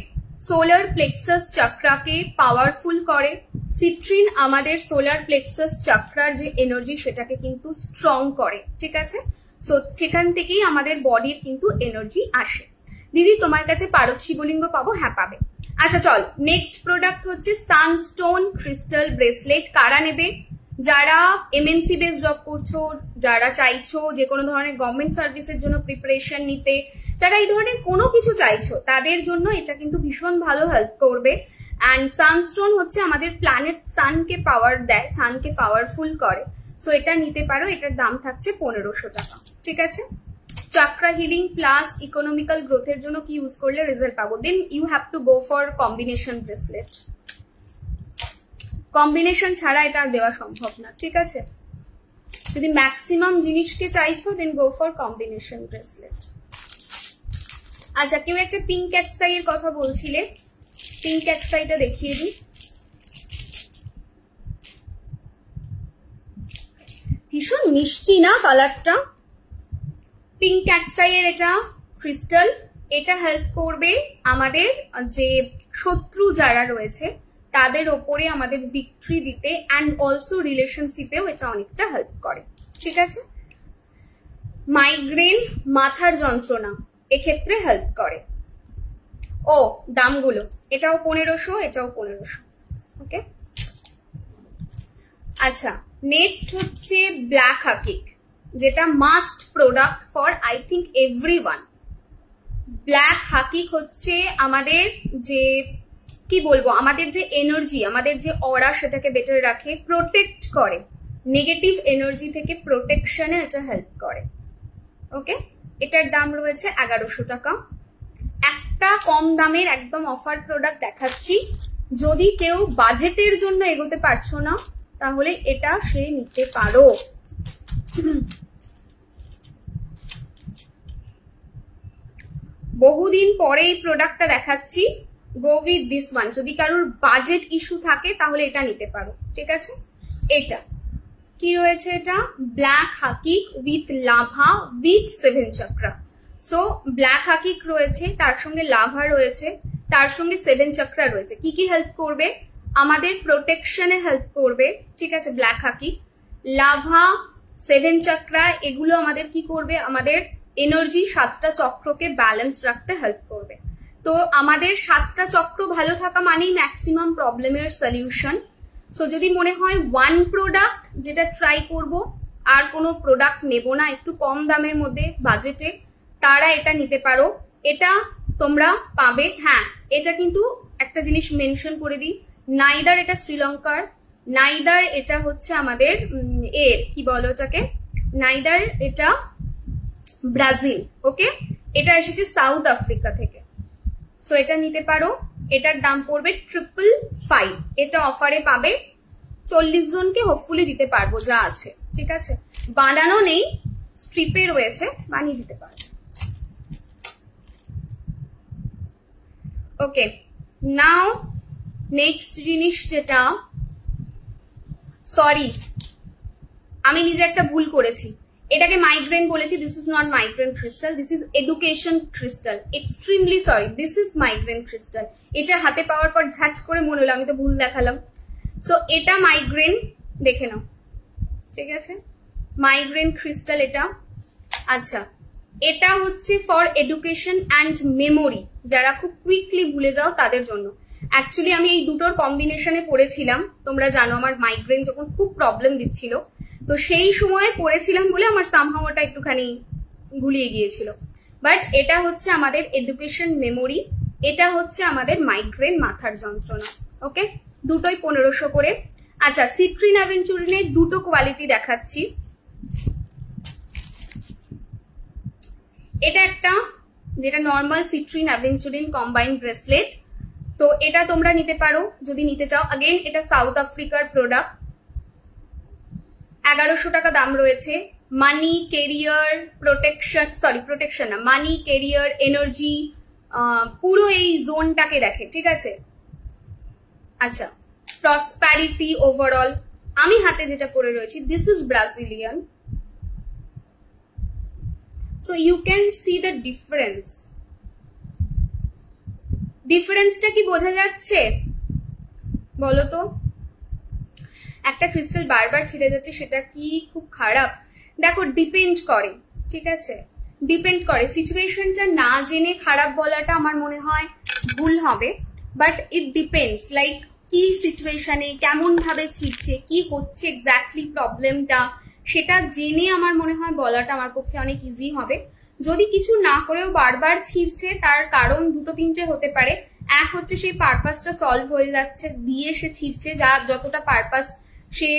সোলার প্লেক্সাস চক্রাকে পাওয়ারফুল করে। সিট্রিন আমাদের সোলার প্লেক্সাস চক্রার যে এনার্জি সেটাকে কিন্তু স্ট্রং করে, ঠিক আছে? সো সেখান থেকেই আমাদের বডির কিন্তু এনার্জি আসে। দিদি তোমার কাছে পারদ শিবলিঙ্গ পাবো? হ্যাঁ পাবে। আচ্ছা চল, নেক্সট প্রোডাক্ট হচ্ছে সানস্টোন ক্রিস্টাল ব্রেসলেট। কারা নেবে? যারা এমএনসি বেস জব করছো, যারা চাইছো যে কোনো ধরনের গভর্নমেন্ট সার্ভিসের জন্য প্রিপারেশন নিতে, যারা এই ধরনের কোনো কিছু চাইছো তাদের জন্য এটা কিন্তু ভীষণ ভালো হেল্প করবে। অ্যান্ড সানস্টোন হচ্ছে আমাদের প্ল্যানেট সানকে পাওয়ার দেয়, সানকে পাওয়ারফুল করে। সো এটা নিতে পারো, এটার দাম থাকছে 1500 টাকা, ঠিক আছে? চাকরা হিলিং প্লাস ইকোনমিক্যাল গ্রোথের জন্য কি ইউজ করলে রেজাল্ট পাবো? Then you have to go for combination bracelet. Combination ছাড়া এটা দেওয়া সম্ভব না, ঠিক আছে? যদি ম্যাক্সিমাম জিনিসকে চাইছো দেন গো ফর কম্বিনেশন ব্রেসলেট। আচ্ছা, কেউ একটা পিঙ্ক ক্যাটসাই এর কথা বলছিলে, পিঙ্ক ক্যাটসাইটা দেখিয়ে দিই। ভীষণ মিষ্টি না কালারটা? পিঙ্ক ক্যাটসাই এর এটা ক্রিস্টাল, এটা হেল্প করবে আমাদের যে শত্রু যারা রয়েছে তাদের ওপরে আমাদের ভিক্টরি দিতে, অ্যান্ড অলসো রিলেশনশিপেও এটা অনেকটা হেল্প করে, ঠিক আছে? মাইগ্রেন, মাথার যন্ত্রণা, এক্ষেত্রে হেল্প করে। ও দামগুলো, এটাও 1500, এটাও 1500। ওকে, আচ্ছা নেক্সট হচ্ছে ব্ল্যাক হাকিক, যেটা must product for I think everyone. Black হাকিক হচ্ছে আমাদের যে কি বলবো, আমাদের যে এনার্জি, আমাদের যে অরা সেটাকে বেটার রাখে, প্রোটেক্ট করে, নেগেটিভ এনার্জি থেকে প্রোটেকশনে এটা হেল্প করে। ওকে, এটার দাম রয়েছে 1100 টাকা। একটা কম দামের একদম অফার প্রোডাক্ট দেখাচ্ছি, যদি কেউ বাজেটের জন্য এগোতে পারছো না তাহলে এটা সে নিতে পারো। বহুদিন পরে এই প্রোডাক্টটা দেখাচ্ছি, গো উইথ দিস ওয়ান। যদি কারোর বাজেট ইস্যু থাকে তাহলে এটা নিতে পারো, ঠিক আছে। এটা কি রয়েছে, এটা ব্ল্যাক হাকিক with lava with 7 chakra. So black হাকিক রয়েছে, তার সঙ্গে লাভা রয়েছে, তার সঙ্গে 7 চক্রা রয়েছে। কি কি হেল্প করবে? আমাদের প্রোটেকশনে হেল্প করবে, ঠিক আছে। ব্ল্যাক হাকিক, লাভা, 7 চক্রা, এগুলো আমাদের কি করবে? আমাদের এনার্জি 7টা চক্রকে ব্যালেন্স রাখতে হেল্প করবে। তো আমাদের 7টা চক্র ভালো থাকা মানেই ম্যাক্সিমাম প্রবলেমের সলিউশন। সো যদি মনে হয় ওয়ান প্রোডাক্ট যেটা ট্রাই করব, আর কোনো প্রোডাক্ট নেব না, একটু কম দামের মধ্যে বাজেটে, তারা এটা নিতে পারো। এটা তোমরা পাবে। হ্যাঁ, এটা কিন্তু একটা জিনিস মেনশন করে দিই, নাইদার এটা শ্রীলঙ্কার, নাইদার এটা হচ্ছে আমাদের কি বলো ওটাকে, নাইদার এটা ব্রাজিল, ওকে। এটা এসেছে সাউথ আফ্রিকা থেকে। সো এটা নিতে পারো। এটার দাম পড়বে 555। এটা অফারে পাবে, 40 জনকে হোপফুলি দিতে পারবো যা আছে, ঠিক আছে। বানানো নেই, স্ট্রিপে রয়েছে, বানিয়ে দিতে পারবো। ওকে, নাও নেক্সট জিনিস যেটা, সরি আমি নিজে একটা ভুল করেছি, এটাকে মাইগ্রেন বলেছি। This is not migraine crystal, this is education crystal. Extremely sorry, this is migraine crystal. এটা হাতে পাওয়ার পর ঝাঁচ করে মনে হলো আমি তো ভুল দেখালাম। সো এটা মাইগ্রেন, দেখে নাও, ঠিক আছে। মাইগ্রেন ক্রিস্টাল এটা। আচ্ছা, এটা হচ্ছে ফর এডুকেশন অ্যান্ড মেমোরি, যারা খুব কুইকলি ভুলে যাও তাদের জন্য। অ্যাকচুয়ালি আমি এই দুটোর কম্বিনেশনে পড়েছিলাম, তোমরা জানো আমার মাইগ্রেন যখন খুব প্রবলেম দিচ্ছিল, তো সেই সময় পড়েছিলাম বলে আমার সামহাও ওটা একটুখানি গুলিয়ে গিয়েছিল। বাট এটা হচ্ছে আমাদের এডুকেশন মেমোরি, এটা হচ্ছে আমাদের মাইগ্রেন মাথার যন্ত্রণা, ওকে। দুটোই 1500 করে। আচ্ছা, সিট্রিন অ্যাভেঞ্চুরিনের দুটো কোয়ালিটি দেখাচ্ছি। এটা একটা যেটা normal citrine aventurine combined bracelet, তো এটা তোমরা নিতে পারো যদি নিতে চাও। अगेन এটা সাউথ আফ্রিকার প্রোডাক্ট, 1100 টাকা দাম রয়েছে। মানি, কেরিয়ার, প্রোটেকশন, সরি প্রোটেকশন না, মানি, কেরিয়ার, এনার্জি, পুরো এই জোনটাকে দেখে, ঠিক আছে। আচ্ছা, প্রসপ্যারিটি ওভারঅল। আমি হাতে যেটা পরে রয়েছি, this is Brazilian. So you can see the difference. ডিফারেন্সটা কি বোঝা যাচ্ছে বলো তো? একটা ক্রিস্টাল বারবার ছিঁড়ে যাচ্ছে, সেটা কি খুব খারাপ? দেখো, ডিপেন্ড করে, ঠিক আছে, ডিপেন্ড করে। সিচুয়েশনটা না জেনে খারাপ বলাটা আমার মনে হয় ভুল হবে, বাট ইট ডিপেন্ডস, লাইক কি সিচুয়েশনে কেমন ভাবে ছিঁড়ছে, কি হচ্ছে এক্স্যাক্টলি প্রবলেমটা, সেটা জেনে আমার মনে হয় বলাটা আমার পক্ষে অনেক ইজি হবে। যদি কিছু না করেও বারবার ছিঁড়ছে, তার কারণ 2-3টে হতে পারে। এক হচ্ছে সেই পারপাসটা সলভ হয়ে যাচ্ছে দিয়ে সে ছিঁড়ছে, যা যতটা পারপাস সে,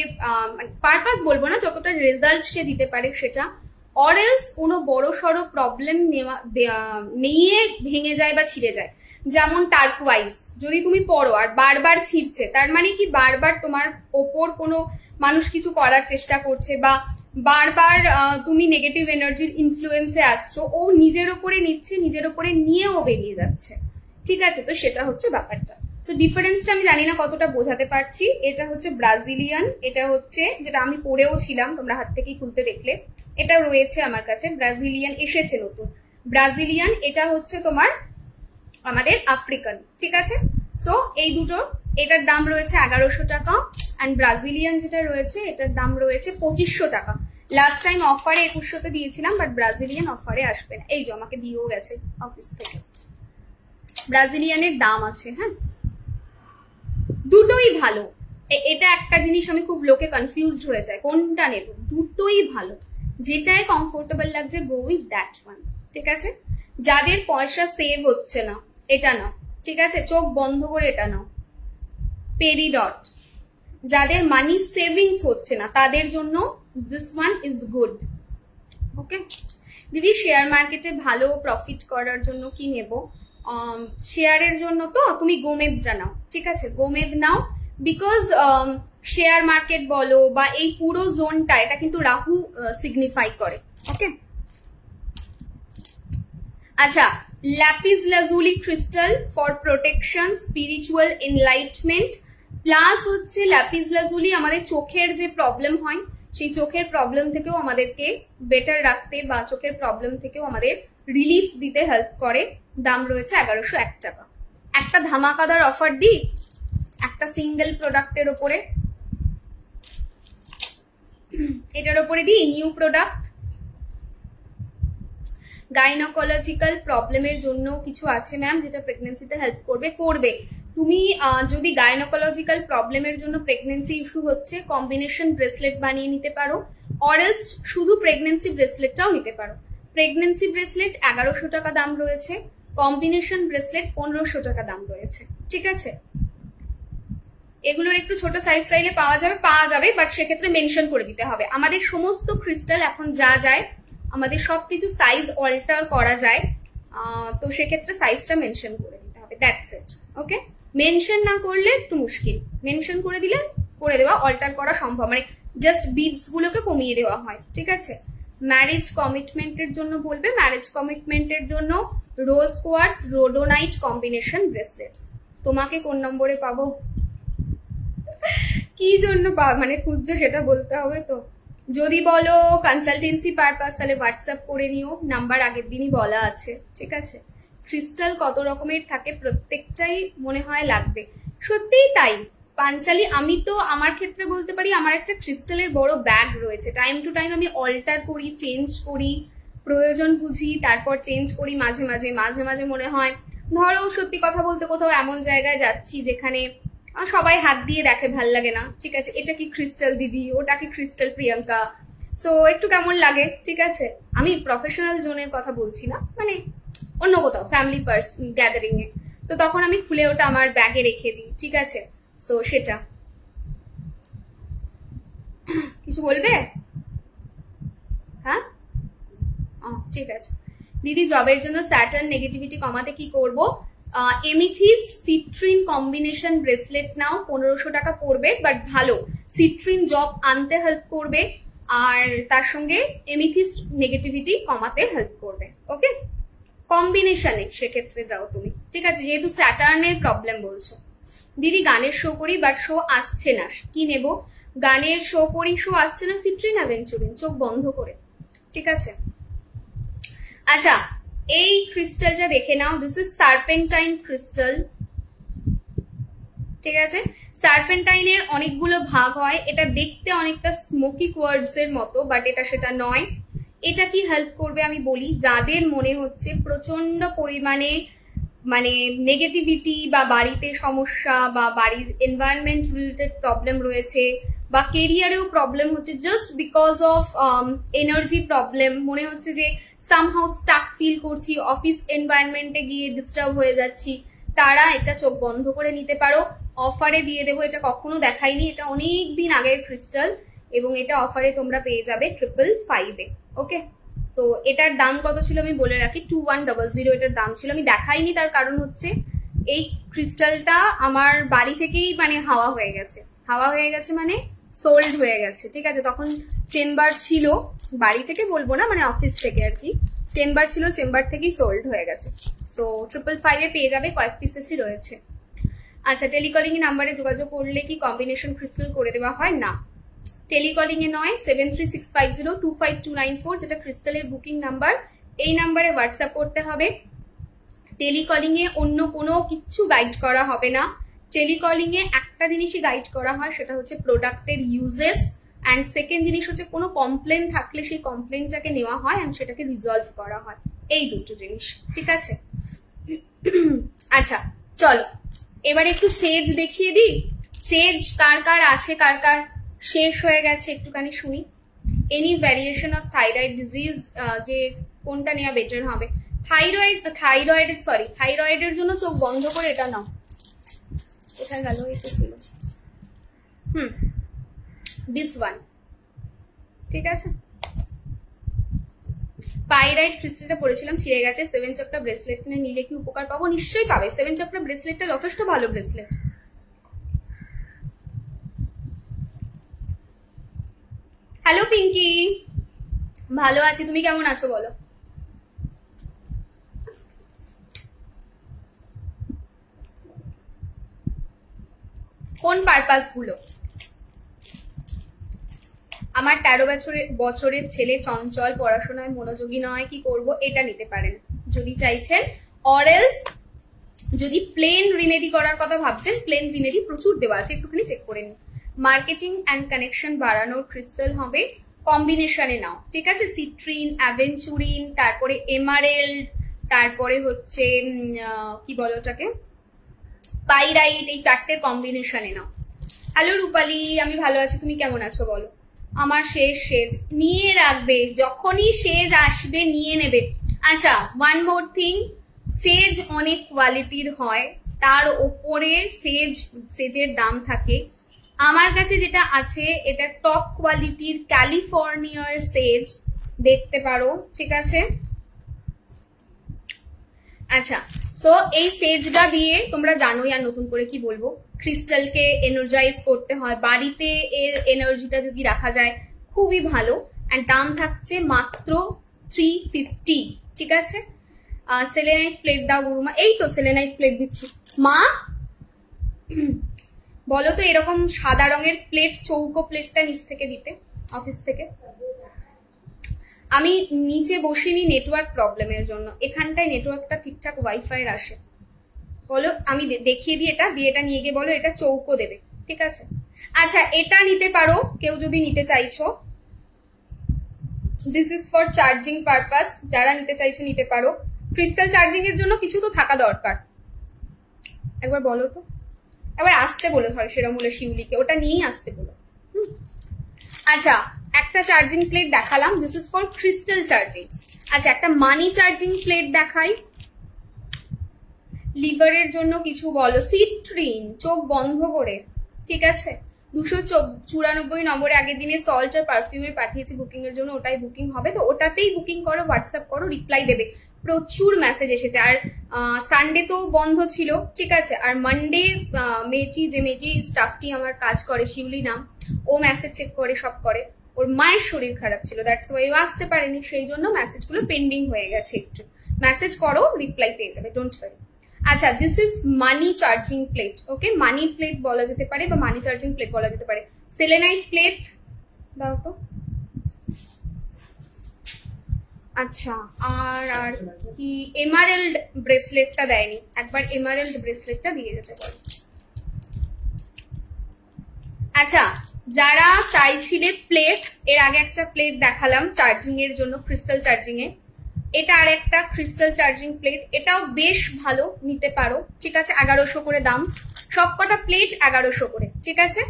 পারপাস বলবো না, যতটা রেজাল্ট সে দিতে পারে সেটা। অরেলস কোনো বড় সড়ো প্রবলেম নিয়ে ভেঙে যায় বা ছিঁড়ে যায়। যেমন টার্কোয়াইজ যদি তুমি পড়ো আর বারবার ছিঁড়ছে, তার মানে কি বারবার তোমার ওপর কোনো মানুষ কিছু করার চেষ্টা করছে, বা বারবার তুমি নেগেটিভ এনার্জির ইনফ্লুয়েন্সে আসছো, ও নিজের ওপরে নিচ্ছে, নিজের ওপরে নিয়েও বেরিয়ে যাচ্ছে, ঠিক আছে। তো সেটা হচ্ছে ব্যাপারটা। তো ডিফারেন্সটা আমি জানি না কতটা বোঝাতে পারছি। এটা হচ্ছে ব্রাজিলিয়ান, এটা হচ্ছে যেটা আমি পরেও ছিলাম, তোমরা হাত থেকেই খুলতে দেখলে, এটা রয়েছে আমার কাছে। ব্রাজিলিয়ান এসেছে নতুন, ব্রাজিলিয়ান। এটা হচ্ছে তোমার আমাদের আফ্রিকান, ঠিক আছে। সো এই দুটোর, এটার দাম রয়েছে 1100 টাকা, অ্যান্ড ব্রাজিলিয়ান যেটা রয়েছে এটার দাম রয়েছে 2500 টাকা। লাস্ট টাইম অফারে 2100তে দিয়েছিলাম, বাট ব্রাজিলিয়ান অফারে আসবে না। এই যে আমাকে দিয়েও গেছে অফিস থেকে, ব্রাজিলিয়ানের দাম আছে। হ্যাঁ, দুটোই ভালো। এটা একটা জিনিস আমি খুব লোকে কনফিউজড হয়ে যায় কোনটা নেব। দুটোই ভালো, যেটাই কমফোর্টেবল লাগছে গো উইথ দ্যাট ওয়ান, ঠিক আছে। যাদের পয়সা সেভ হচ্ছে না এটা নাও, ঠিক আছে, চোখ বন্ধ করে এটা নাও। পেরিডট। যাদের মানি সেভিংস হচ্ছে না তাদের জন্য দিস ওয়ান ইজ গুড, ওকে। দিদি শেয়ার মার্কেটে ভালো প্রফিট করার জন্য কি নেব? শেয়ারের জন্য তো তুমি গোমেদটা নাও, ঠিক আছে, গোমেদ নাও। বিকজ শেয়ার মার্কেট বলো বা এই পুরো জোনটা, এটা কিন্তু রাহু সিগনিফাই করে, ওকে। আচ্ছা, ল্যাপিস lazuli crystal for protection, spiritual enlightenment, plus হচ্ছে ল্যাপিস লাজুলি আমাদের চোখের যে প্রবলেম হয় সেই চোখের প্রবলেম থেকেও আমাদেরকে বেটার রাখতে বা চোখের প্রবলেম থেকেও আমাদের রিলিফ দিতে হেল্প করে। দাম রয়েছে 1101 টাকা। একটা ধামাকাদার অফার দিই একটা সিঙ্গেল প্রোডাক্টের ওপরে, এটার ওপরে দিই নিউ প্রোডাক্ট। গাইনোকোলজিক্যাল প্রবলেমের জন্য কিছু আছে ম্যাম যেটা প্রেগনেন্সিতে হেল্প করবে। তুমি যদি গাইনোকোলজিক্যাল প্রবলেমের জন্য প্রেগনেন্সি ইস্যু হচ্ছে, কম্বিনেশন ব্রেসলেট বানিয়ে নিতে পারো, অরেলস শুধু প্রেগনেন্সি ব্রেসলেটটাও নিতে পারো। প্রেগনেন্সি ব্রেসলেট 1100 টাকা দাম রয়েছে, কম্বিনেশন ব্রেসলেট 1500 টাকা দাম রয়েছে। ঠিক আছে, এগুলোর একটু ছোট সাইজ চাইলে পাওয়া যাবে, বাট সেক্ষেত্রে মেনশন করে দিতে হবে। আমাদের সমস্ত ক্রিস্টাল এখন যা যায় আমাদের সবকিছু সাইজ অল্টার করা যায়, তো সেক্ষেত্রে সাইজটা মেনশন করে দিতে হবে, দ্যাটস ইট। ওকে, মেনশন না করলে একটু মুশকিল, মেনশন করে দিলে করে দেওয়া, অল্টার করা সম্ভব, মানে জাস্ট বিডস গুলোকে কমিয়ে দেওয়া হয়। ঠিক আছে, ম্যারেজ কমিটমেন্টের জন্য বলবে, ম্যারেজ কমিটমেন্টের জন্য রোজ কোয়ার্টজ রোডোনাইট কম্বিনেশন ব্রেসলেট। তোমাকে কোন নম্বরে পাবো, কি জন্য মানে খুঁজছো সেটা বলতে হবে তো। যদি বলো কনসালটেন্সি পারপাস তাহলে হোয়াটসঅ্যাপ করে নিও, নাম্বার আগের দিনই বলা আছে। ঠিক আছে, ক্রিস্টাল কত রকমের থাকে প্রত্যেকটাই মনে হয় লাগবে, সত্যিই তাই। পাঞ্চালি আমি তো আমার ক্ষেত্রে বলতে পারি আমার একটা ক্রিস্টালের বড় ব্যাগ রয়েছে, টাইম টু টাইম আমি অল্টার করি, চেঞ্জ করি, প্রয়োজন বুঝি, তারপর চেঞ্জ করি। মাঝে মাঝে মনে হয়, ধরো সত্যি কথা বলতে কোথাও এমন জায়গায় যাচ্ছি যেখানে সবাই হাত দিয়ে দেখে, ভাল লাগে না। ঠিক আছে, এটা কি ক্রিস্টাল দিদি, ওটা কি ক্রিস্টাল প্রিয়াঙ্কা, সো একটু কেমন লাগে। ঠিক আছে, আমি প্রফেশনাল জোনের কথা বলছি না, মানে অন্য কোথাও ফ্যামিলি গ্যাদারিং এ, তো তখন আমি খুলে ওটা আমার ব্যাগে রেখে দিই। ঠিক আছে, সো সেটা। কিছু বলবে? হ্যাঁ, ঠিক আছে দিদি। জবের জন্য স্যাটার্ন নেগেটিভিটি কমাতে কি করব? এমিথিস্ট সিট্রিন কম্বিনেশন ব্রেসলেট নাও, 1500 টাকা পড়বে, বাট ভালো সিট্রিন জব আনতে হেল্প করবে আর তার সঙ্গে এমিথিস্ট নেগেটিভিটি কমাতে হেল্প করবে। ওকে, কম্বিনেশনে সেক্ষেত্রে যাও তুমি। ঠিক আছে, যেহেতু স্যাটার্নের প্রবলেম বলছো। দিদি গানের শো করি বাট শো আসছে না, কি নেব? গানের শো করি, শো আসছে না, সিট্রিন অ্যাভেঞ্চুরিন, চোখ বন্ধ করে। ঠিক আছে, আচ্ছা এই ক্রিস্টালটা দেখে নাও, দিস ইজ সার্পেন্টাইন ক্রিস্টাল। ঠিক আছে, সার্পেন্টাইনের অনেকগুলো ভাগ হয়, এটা দেখতে অনেকটা স্মোকি কোয়ার্টজ এর মতো, বাট এটা সেটা নয়। এটা কি হেল্প করবে আমি বলি, যাদের মনে হচ্ছে প্রচন্ড পরিমাণে মানে নেগেটিভিটি বা বাড়িতে সমস্যা বা বাড়ির এনভায়রনমেন্ট রিলেটেড প্রবলেম রয়েছে বা কেরিয়ারেও প্রবলেম হচ্ছে, just because of energy problem, মনে হচ্ছে যে সামহাউ স্টাক ফিল করছি, অফিস এনভায়রনমেন্টে গিয়ে ডিস্টার্ব হয়ে যাচ্ছি, তারা এটা চোখ বন্ধ করে নিতে পারো। অফারে দিয়ে দেবো, এটা কখনো দেখাইনি, এটা অনেক দিন আগের ক্রিস্টাল এবং এটা অফারে তোমরা পেয়ে যাবে 555 এ। ওকে, তো এটার দাম কত ছিল আমি বলে রাখি, 2100 এটার দাম ছিল। আমি দেখাইনি তার কারণ হচ্ছে এই ক্রিস্টালটা আমার বাড়ি থেকেই মানে হাওয়া হয়ে গেছে মানে সোল্ড হয়ে গেছে। ঠিক আছে, তখন চেম্বার ছিল, বাড়ি থেকে বলবো না, মানে অফিস থেকে আর কি চেম্বার ছিল, চেম্বার থেকেই সোল্ড হয়ে গেছে। সো 555 এ পেয়ে যাবে, কয়েক পিসেসই রয়েছে। আচ্ছা, টেলিকলিং এর নাম্বারে যোগাযোগ করলে কি কম্বিনেশন ক্রিস্টাল করে দেওয়া হয়? না, টেলিকলিং এ নয়, 7365025294 যেটা ক্রিস্টালের বুকিং নাম্বার, এই নাম্বারে হোয়াটসঅ্যাপ করতে হবে। টেলিকলিং এ অন্য কোনো কিছু গাইড করা হবে না, টেলিকলিং এ একটা জিনিসই গাইড করা হয়, সেটা হচ্ছে প্রোডাক্টের ইউজেস, অ্যান্ড সেকেন্ড জিনিস হচ্ছে কোনো কমপ্লেন থাকলে সেই কমপ্লেনটাকে নেওয়া হয় অ্যান্ড সেটাকে রিজলভ করা হয়, এই দুটো জিনিস। ঠিক আছে, আচ্ছা চলো এবার একটু সেজ দেখিয়ে দিই। সেজ কার কার আছে, কার কার শেষ হয়ে গেছে একটুখানি শুনি। Any variation of thyroid disease, যে কোনটা নেওয়া বেটার হবে? থাইরয়েডের জন্য চোখ বন্ধ করে এটা নাও। কোথায় গেল? এটা ছিল দিস ওয়ান। ঠিক আছে, পাইরাইট ক্রিস্টালটা পড়েছিলাম, ছিঁড়ে গেছে। 7 চাকরা ব্রেসলেট নিলে কি উপকার পাবো? নিশ্চয়ই পাবে, 7 চাকরা ব্রেসলেটটা যথেষ্ট ভালো ব্রেসলেট। হ্যালো পিঙ্কি, ভালো আছি, তুমি কেমন আছো বলো? কোন পারপাস গুলো? আমার 13 বছরের ছেলে চঞ্চল, পড়াশোনায় মনোযোগী নয়, কি করব? এটা নিতে পারেন যদি চাইছেন। অরেলস যদি প্লেন রিমেডি করার কথা ভাবছেন, প্লেন রিমেডি প্রচুর দেওয়া আছে, একটুখানি চেক করে নিন। মার্কেটিং অ্যান্ড কানেকশন বাড়ানোর ক্রিস্টাল হবে, কম্বিনেশনে নাও, ঠিক আছে? সিট্রিন, অ্যাভেঞ্চুরিন, তারপরে এমারেল্ড, তারপরে হচ্ছে কি বলো ওটাকে, পাইরাইট, এই 4টে কম্বিনেশনে নাও। হ্যালো রূপালী, আমি ভালো আছি, তুমি কেমন আছো বলো? আমার সেজ নিয়ে রাখবে, যখনই সেজ আসবে নিয়ে নেবে। আচ্ছা, ওয়ান মোর থিং, সেজ অনেক কোয়ালিটির হয়, তার ওপরে সেজের দাম থাকে। আমার কাছে যেটা আছে এটা টপ কোয়ালিটির ক্যালিফোর্নিয়ার সেজ, দেখতে পারো, ঠিক আছে? আচ্ছা, সো এই সেজটা দিয়ে তোমরা জানোই, আর নতুন করে কি বলবো, ক্রিস্টালকে এনার্জাইজ করতে হয়, বাড়িতে এর এনার্জিটা যদি রাখা যায় খুবই ভালো। অ্যান্ড দাম থাকছে মাত্র 350, ঠিক আছে? সেলেনাইট প্লেট দাও গুরুমা। এই তো সেলেনাইট প্লেট দিচ্ছি মা। বলো তো এরকম সাদা রঙের প্লেট, চৌকো প্লেটটা নিচ থেকে দিতে, অফিস থেকে। আমি নিচে বসিনি নেটওয়ার্ক প্রবলেমের জন্য, এখানটায় নেটওয়ার্কটা ঠিকঠাক ওয়াইফাই এর আসে। বলো, আমি দেখিয়ে দিই, এটা নিয়ে গিয়ে বলো এটা চৌকো দেবে, ঠিক আছে? আচ্ছা, এটা নিতে পারো কেউ যদি নিতে চাইছো। This is for charging purpose, যারা নিতে চাইছো নিতে পারো। ক্রিস্টাল চার্জিং এর জন্য কিছু তো থাকা দরকার। একবার বলো তো, একবার আসতে বলো, ধর সেরকম হলে শিউলিকে ওটা নিয়েই আসতে বলো। আচ্ছা, একটা চার্জিং প্লেট দেখালাম, this is for crystal charging. আচ্ছা, একটা মানি চার্জিং প্লেট দেখাই। লিভারের জন্য কিছু বলো। সিট্রিন, চোখ বন্ধ করে, ঠিক আছে? 294 নম্বরে আগের দিনে সল্ট আর পারফিউমের পাঠিয়েছি বুকিং এর জন্য, ওটাই বুকিং হবে, তো ওটাতেই বুকিং করো, হোয়াটসঅ্যাপ করো, রিপ্লাই দেবে। প্রচুর মেসেজ এসেছে। আর সানডে তো বন্ধ ছিল, ঠিক আছে? আর মানডে মেয়েটি স্টাফটি আমার কাজ করে, শিউলি নাম, ও মেসেজ চেক করে, সব করে। ওর মায়ের শরীর খারাপ ছিল, দ্যাটস ওয়াই ও আসতে পারেনি, সেই জন্য মেসেজগুলো পেন্ডিং হয়ে গেছে। একটু মেসেজ করো, রিপ্লাই পেয়ে যাবে, ডোন্ট ওয়ারি। আচ্ছা, this is money charging plate, okay? Money plate বলা যেতে পারে বা মানি চার্জিং প্লেট বলা যেতে পারে। সেলেনাইট প্লেট দাও তো। আচ্ছা, আর কি এমারেল্ড ব্রেসলেটটা দেয়নি, একবার এমারেল্ড ব্রেসলেটটা দিয়ে যেতে পারো। আচ্ছা, যারা চাইছিলে প্লেট, এর আগে একটা প্লেট দেখালাম চার্জিং এর জন্য, ক্রিস্টাল চার্জিং এ, এটা আর একটা ক্রিস্টাল চার্জিং প্লেট, এটাও বেশ ভালো, নিতে পারো, ঠিক আছে? 1100 করে দাম, সবকটা প্লেট 1100 করে, ঠিক আছে?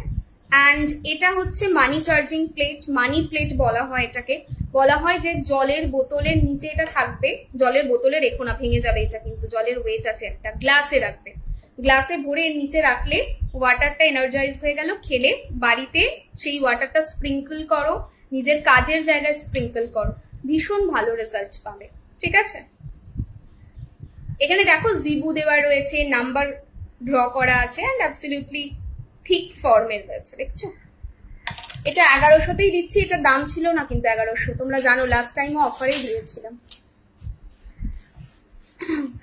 অ্যান্ড এটা হচ্ছে মানি চার্জিং প্লেট, মানি প্লেট বলা হয় এটাকে। বলা হয় যে জলের বোতলের নিচে এটা থাকবে, জলের বোতলে রেখো না, ভেঙে যাবে এটা, কিন্তু জলের ওয়েট আছে একটা, গ্লাসে রাখবে, গ্লাসে ভরে এর নিচে রাখলে ওয়াটারটা এনার্জাইজ হয়ে গেল, খেলে বাড়িতে সেই ওয়াটারটা স্প্রিঙ্কল করো, নিজের কাজের জায়গায় স্প্রিঙ্কল করো, ভীষণ ভালো রেজাল্ট পাবে, ঠিক আছে? এখানে দেখো জিবু দেওয়া রয়েছে, নাম্বার ড্র করা আছে, অ্যান্ড অ্যাবসলিউটলি ঠিক ফর্মের রয়েছে, দেখছো? এটা 1100তেই দিচ্ছি, এটা দাম ছিল না কিন্তু 1100, তোমরা জানো লাস্ট টাইমও অফারেই দিয়েছিলাম।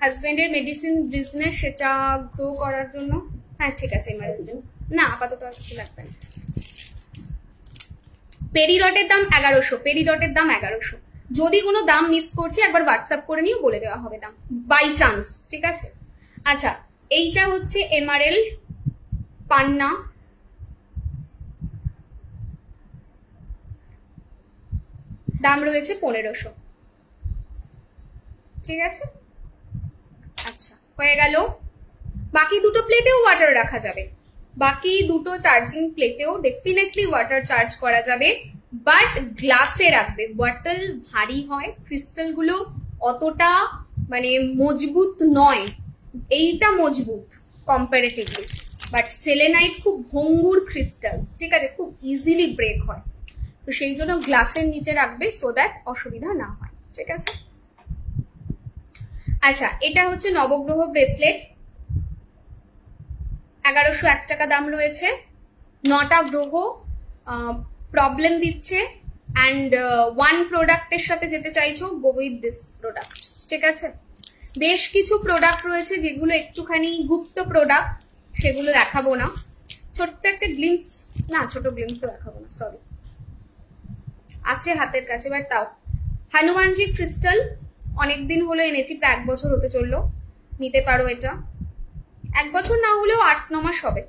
হাজবেন্ডের মেডিসিন বিজনেস, সেটা গ্রো করার জন্য, হ্যাঁ ঠিক আছে, এমআরএল জন্য না, আপাতত আর কিছু লাগবে না। পেরিডটের দাম 1100, পেরিডটের দাম 1100। যদি কোনো দাম মিস করছি একবার হোয়াটসঅ্যাপ করে নিয়ে বলে দেওয়া হবে দাম, বাই চান্স, ঠিক আছে? আচ্ছা, এইটা হচ্ছে এমআরএল পান্না, দাম রয়েছে 1500, ঠিক আছে? আচ্ছা, হয়ে গেল। বাকি দুটো প্লেটেও ওয়াটার রাখা যাবে, বাকি দুটো চার্জিং প্লেটেও ডেফিনেটলি ওয়াটার চার্জ করা যাবে, বাট গ্লাসে রাখবে। বটল ভারী হয়, ক্রিস্টাল গুলো অতটা মানে মজবুত নয়, এইটা মজবুত কম্পারেটিভলি, বাট সেলেনাইট খুব ভঙ্গুর ক্রিস্টাল, ঠিক আছে? খুব ইজিলি ব্রেক হয়, তো সেই জন্য গ্লাসের নিচে রাখবে, সো দ্যাট অসুবিধা না হয়, ঠিক আছে? আচ্ছা, এটা হচ্ছে নবগ্রহ ব্রেসলেট, 1101 টাকা দাম রয়েছে। 9টা গ্রহ প্রবলেম দিচ্ছে, অ্যান্ড ওয়ান প্রোডাক্টের সাথে যেতে চাইছো, গো উইথ দিস প্রোডাক্ট, ঠিক আছে? বেশ কিছু প্রোডাক্ট রয়েছে যেগুলো একটুখানি গুপ্ত প্রোডাক্ট, সেগুলো দেখাবো না, ছোট্ট একটা গ্লিমস, না ছোট গ্লিমসও দেখাবো না, সরি, আছে হাতের কাছে, বাট তাও হনুমানজি ক্রিস্টাল অনেকদিন হলো এনেছি, প্রায় 1 বছর হতে চললো, নিতে পারো এটা, 1 বছর না হলেও 8-9 মাস হবে,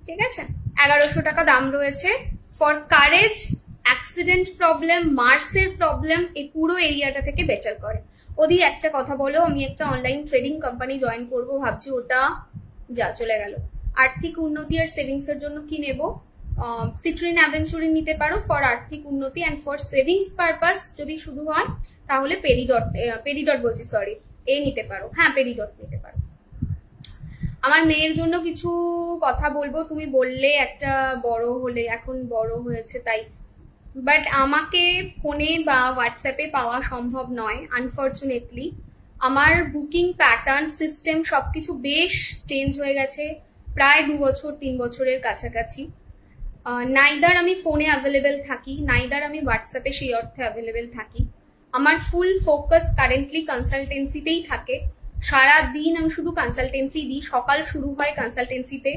ঠিক আছে। 1100 টাকা দাম রয়েছে। ফর কারেজ, অ্যাক্সিডেন্ট প্রবলেম, মার্সের প্রবলেম, এই পুরো এরিয়াটা থেকে বেটার করে। ওদি একটা কথা বলো, আমি একটা অনলাইন ট্রেডিং কোম্পানি জয়েন করব ভাবছি, ওটা যা চলে গেল। আর্থিক উন্নতি আর সেভিংস এর জন্য কি নেব? সিট্রিন অ্যাভেঞ্চুরিন নিতে পারো ফর আর্থিক উন্নতি, অ্যান্ড ফর সেভিংস পারপাস যদি শুধু হয় তাহলে পেরিডট বলছি, সরি, নিতে পারো, হ্যাঁ পেরিডট নিতে পারো। আমার মেয়ের জন্য কিছু কথা বলবো, তুমি বললে একটা বড় হলে, এখন বড় হয়েছে তাই, বাট আমাকে ফোনে বা হোয়াটসঅ্যাপে পাওয়া সম্ভব নয় আনফর্চুনেটলি। আমার বুকিং প্যাটার্ন, সিস্টেম সবকিছু বেশ চেঞ্জ হয়ে গেছে, প্রায় 2 বছর 3 বছরের কাছাকাছি। নাইদার আমি ফোনে অ্যাভেলেবেল থাকি, নাইদার আমি হোয়াটসঅ্যাপে সেই অর্থে অ্যাভেলেবেল থাকি। আমার ফুল ফোকাস কারেন্টলি কনসালটেন্সিতেই থাকে, সারা দিন আমি শুধু কনসালটেন্সি দিই, সকাল শুরু হয় কনসালটেন্সিতে,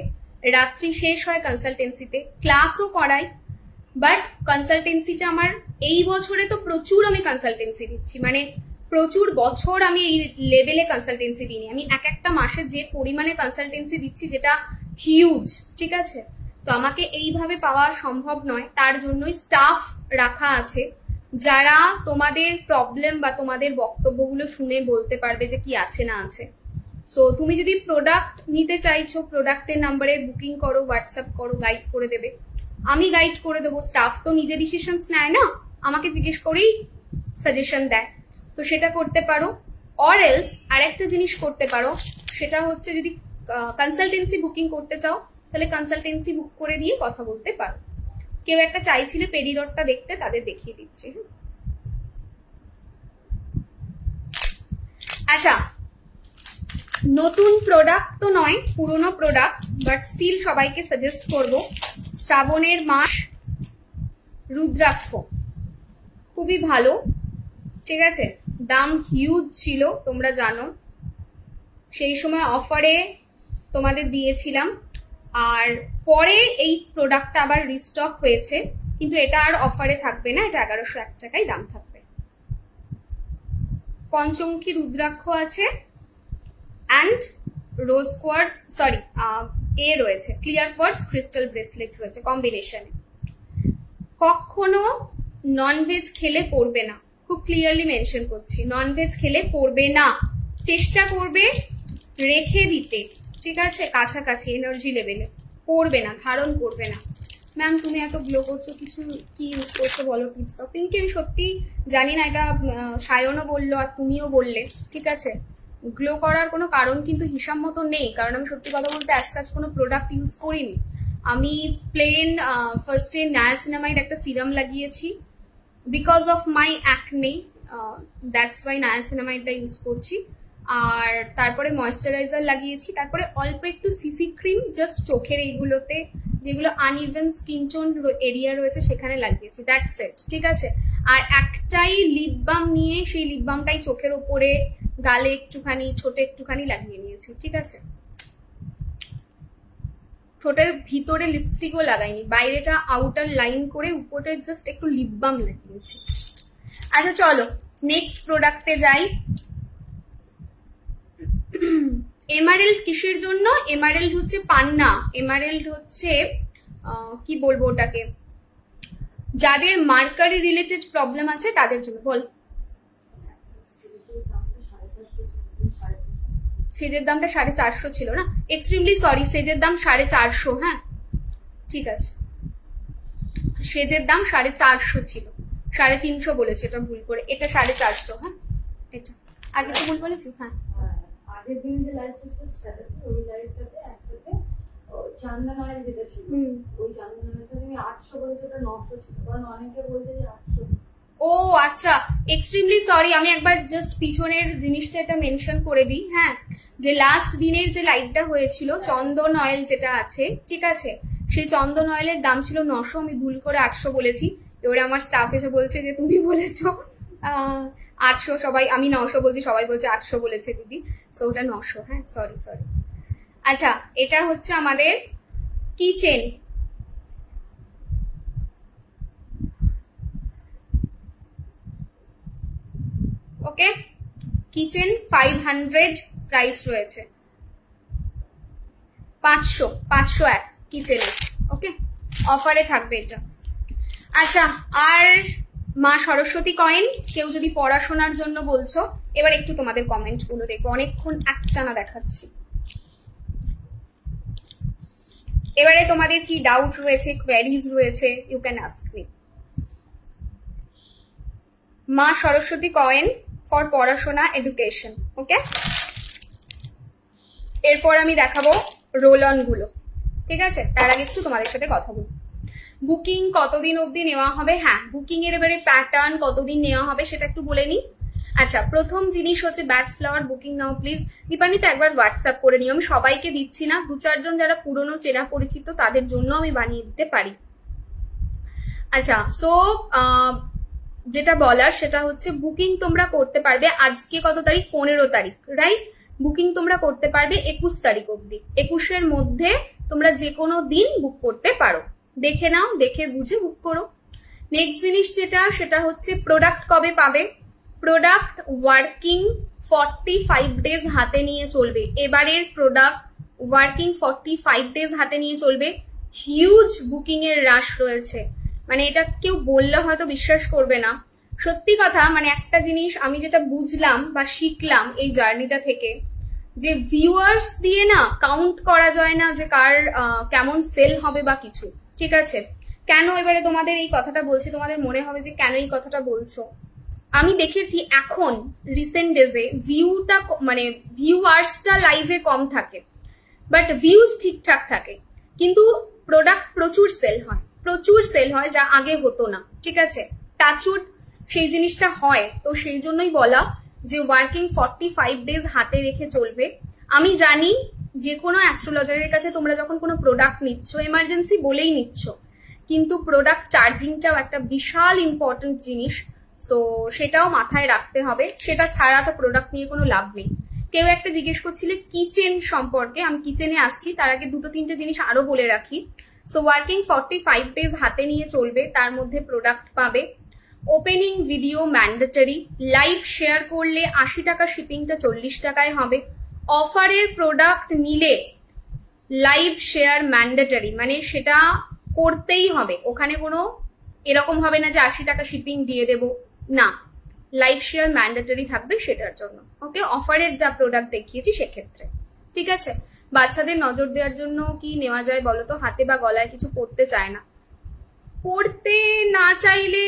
রাত্রি শেষ হয় কনসালটেন্সিতে, ক্লাসও করাই, বাট কনসালটেন্সিটা আমার এই বছরে তো প্রচুর আমি কনসালটেন্সি দিচ্ছি, মানে প্রচুর বছর আমি এই লেভেলে কনসালটেন্সি দিইনি। আমি একটা মাসে যে পরিমাণে কনসালটেন্সি দিচ্ছি যেটা হিউজ, ঠিক আছে। তো আমাকে এইভাবে পাওয়া সম্ভব নয়, তার জন্যই স্টাফ রাখা আছে যারা তোমাদের প্রবলেম বা তোমাদের বক্তব্যগুলো শুনে বলতে পারবে যে কি আছে না আছে। সো তুমি যদি প্রোডাক্ট নিতে চাইছো, প্রোডাক্টের নাম্বারে বুকিং করো, হোয়াটসঅ্যাপ করো, গাইড করে দেবে, আমি গাইড করে দেবো। স্টাফ তো নিজে ডিসিশনস নেয় না, আমাকে জিজ্ঞেস করেই সাজেশন দেয়, তো সেটা করতে পারো। অর এলস আরেকটা জিনিস করতে পারো, সেটা হচ্ছে যদি কনসালটেন্সি বুকিং করতে চাও তাহলে কনসালটেন্সি বুক করে দিয়ে কথা বলতে পারো। কেউ একটা চাইছিলে পেরিডটটা দেখতে, তাদের দেখিয়ে দিচ্ছি। আচ্ছা, নতুন প্রোডাক্ট তো নয়, পুরনো প্রোডাক্ট, বাট স্টিল সবাইকে সাজেস্ট করব। শ্রাবণের মাস রুদ্রাক্ষ খুবই ভালো, ঠিক আছে, দাম হিউজ ছিল তোমরা জানো, সেই সময় অফারে তোমাদের দিয়েছিলাম, আর পরে এই প্রোডাক্টটা আবার রিস্টক হয়েছে, কিন্তু এটা আর অফারে থাকবে না, এটা 1101 টাকায় দাম থাকবে। পঞ্চমুখী রুদ্রাক্ষ আছে, অ্যান্ড রোজ কোয়ার্টজ, সরি রয়েছে ক্লিয়ার কোয়ার্টজ ক্রিস্টাল ব্রেসলেট রয়েছে কম্বিনেশনে। কখনো ননভেজ খেলে পড়বে না, খুব ক্লিয়ারলি মেনশন করছি, ননভেজ খেলে পড়বে না, চেষ্টা করবে রেখে দিতে, ঠিক আছে, কাছাকাছি এনার্জি লেভেলে, পড়বে না, ধারণ করবে না। ম্যাম তুমি এত গ্লো করছো, কিছু কি ইউজ করছো বলো টিপস? পিঙ্কি আমি সত্যি জানি না, এটা সায়নও বললো আর তুমিও বললে, ঠিক আছে, গ্লো করার কোনো কারণ কিন্তু হিসাব মতো নেই, কারণ আমি সত্যি কথা বলতে অ্যাজ সাচ কোনো প্রোডাক্ট ইউজ করিনি। আমি প্লেন ফার্স্টে নায়াসিনামাইড একটা সিরাম লাগিয়েছি, because of my acne, that's why নায়াসিনামাইডটা ইউজ করছি, আর তারপরে ময়েশ্চারাইজার লাগিয়েছি, তারপরে অল্প একটু সিসি ক্রিম জাস্ট চোখের এইগুলোতে যেগুলো আনইভেন স্কিন টোন এরিয়া রয়েছে সেখানে লাগিয়েছি, দ্যাটস ইট, ঠিক আছে। আর একটাই লিপ বাম নিয়ে সেই লিপ বামটাই চোখের ওপরে, গালে একটুখানি, ঠোঁটে একটুখানি লাগিয়ে নিয়েছি, ঠিক আছে। ঠোঁটের ভিতরে লিপস্টিকও লাগাইনি, বাইরেটা আউটার লাইন করে উপরে জাস্ট একটু লিপ বাম লাগিয়েছি। আচ্ছা চলো নেক্সট প্রোডাক্টে যাই। এমারেল্ড কিসের জন্য? এমারেল্ড হচ্ছে পান্না, এমারেল্ড হচ্ছে কি বলবো ওটাকে, যাদের মার্কারি রিলেটেড প্রবলেম আছে তাদের জন্য। বল, সেজের দামটা 450 ছিল না? এক্সট্রিমলি সরি, সেজের দাম 450, হ্যাঁ ঠিক আছে, সেজের দাম 450 ছিল, 350 বলেছে, এটা ভুল করে, এটা 450, হ্যাঁ এটা আগে তো ভুল বলেছি, হ্যাঁ। আগের দিন যে লাইভটা ছিল ওই লাইভটাতে একটাতে চন্দন অয়েল যেটা ছিল, ওই চন্দন অয়েলটা তুমি 800 বলেছো, ওটা 900 ছিল, কারণ অনেকে বলছে যে 800। ও আচ্ছা, এক্সট্রিমলি সরি, আমি একবার জাস্ট পিছনের জিনিসটা এটা মেনশন করে দিই, হ্যাঁ, যে লাস্ট দিনের যে লাইভটা হয়েছিল চন্দন অয়েল যেটা আছে, ঠিক আছে, সেই চন্দন অয়েলের দাম ছিল 900, আমি ভুল করে 800 বলেছি। এবারে আমার স্টাফ এসে বলছে যে তুমি বলেছো 800 সবাই, আমি 900 বলছি, সবাই বলছে 800 বলেছে দিদি, সো ওটা 900। হ্যাঁ সরি। আচ্ছা, এটা হচ্ছে আমাদের কিচেন। ওকে, কিচেন 500 প্রাইস রয়েছে, 501 কিচেনে। ওকে, অফারে থাকবে এটা। আচ্ছা, আর মা সরস্বতী কয়েন কেউ যদি পড়াশোনার জন্য বলছো, এবার একটু তোমাদের কমেন্ট গুলো দেখবো, অনেকক্ষণ একটানা দেখাচ্ছি। এবারে তোমাদের কি ডাউট রয়েছে, কোয়ারিজ রয়েছে, ইউ ক্যান আস্ক মি। মা সরস্বতী কয়েন ফর পড়াশোনা, এডুকেশন। ওকে, এরপর আমি দেখাবো রোল অন গুলো, ঠিক আছে? তার আগে একটু তোমাদের সাথে কথা বলি। বুকিং কতদিন অবধি নেওয়া হবে? হ্যাঁ, বুকিং এর এবারে প্যাটার্ন কতদিন নেওয়া হবে সেটা একটু বলে নিই। আচ্ছা, প্রথম জিনিস হচ্ছে batch flower booking now please. Dipanwita একবার হোয়াটসঅ্যাপ করে নিও, আমি সবাইকে দিচ্ছি না, 2-4 জন যারা পুরনো চেনা পরিচিত তাদের জন্য আমি বানিয়ে দিতে পারি। আচ্ছা, সো যেটা বলার সেটা হচ্ছে বুকিং তোমরা করতে পারবে আজকে কত তারিখ? 15 তারিখ, রাইট? বুকিং তোমরা করতে পারবে 21 তারিখ অবধি। 21-এর মধ্যে তোমরা যে কোনো দিন বুক করতে পারো, দেখে নাও, দেখে বুঝে বুক করো। নেক্সট জিনিস যেটা, সেটা হচ্ছে প্রোডাক্ট কবে পাবে? প্রোডাক্ট ওয়ার্কিং 45 ডেজ হাতে নিয়ে চলবে। এবারের প্রোডাক্ট ওয়ার্কিং 45 ডেজ হাতে নিয়ে চলবে। হিউজ বুকিং এর রাশ রয়েছে, মানে এটা কেউ বললে হয়তো বিশ্বাস করবে না, সত্যি কথা। মানে একটা জিনিস আমি যেটা বুঝলাম বা শিখলাম এই জার্নিটা থেকে, যে ভিউয়ার্স দিয়ে না কাউন্ট করা যায় না যে কার কেমন সেল হবে বা কিছু, ঠিক আছে? কেন এবারে তোমাদের এই কথাটা বলছি, তোমাদের মনে হবে যে কেন এই কথাটা বলছো। আমি দেখেছি এখন রিসেন্ট ডেজে ভিউটা, মানে ভিউয়ার্সটা লাইভে কম থাকে, বাট ভিউজ ঠিকঠাক থাকে, কিন্তু প্রোডাক্ট প্রচুর সেল হয়, যা আগে হতো না, ঠিক আছে? টাচউড সেই জিনিসটা হয়, তো সেই জন্যই বলা যে ওয়ার্কিং 45 ডেজ হাতে রেখে চলবে। আমি জানি যে কোনো অ্যাস্ট্রোলজারের কাছে তোমরা যখন কোনো প্রোডাক্ট নিচ্ছ, এমার্জেন্সি বলেই নিচ্ছ, কিন্তু প্রোডাক্ট চার্জিংটাও একটা বিশাল ইম্পর্টেন্ট জিনিস, সো সেটাও মাথায় রাখতে হবে। সেটা ছাড়া তো প্রোডাক্ট নিয়ে কোনো লাভ নেই। কেউ একটা জিজ্ঞেস করছিলে কিচেন সম্পর্কে, আমি কিচেনে আসছি, তার আগে 2-3টে জিনিস আরো বলে রাখি। সো ওয়ার্কিং 45 ডেজ হাতে নিয়ে চলবে, তার মধ্যে প্রোডাক্ট পাবে। Opening video mandatory, live share করলে 80 টাকা, শিপিংটা 40 টাকায় হবে। অফারের প্রোডাক্ট নিলে লাইভ শেয়ার ম্যান্ডেটরি, মানে সেটা করতেই হবে, ওখানে কোনো এরকম হবে না যে 80 টাকা শিপিং দিয়ে দেব, না, লাইভ শেয়ার ম্যান্ডেটরি থাকবে সেটার জন্য। ওকে, অফারের যা প্রোডাক্ট দেখিয়েছি সেক্ষেত্রে, ঠিক আছে? বাচ্চাদের নজর দেওয়ার জন্য কি নেওয়া যায় বলো তো? হাতে বা গলায় কিছু পড়তে চায় না, পড়তে না চাইলে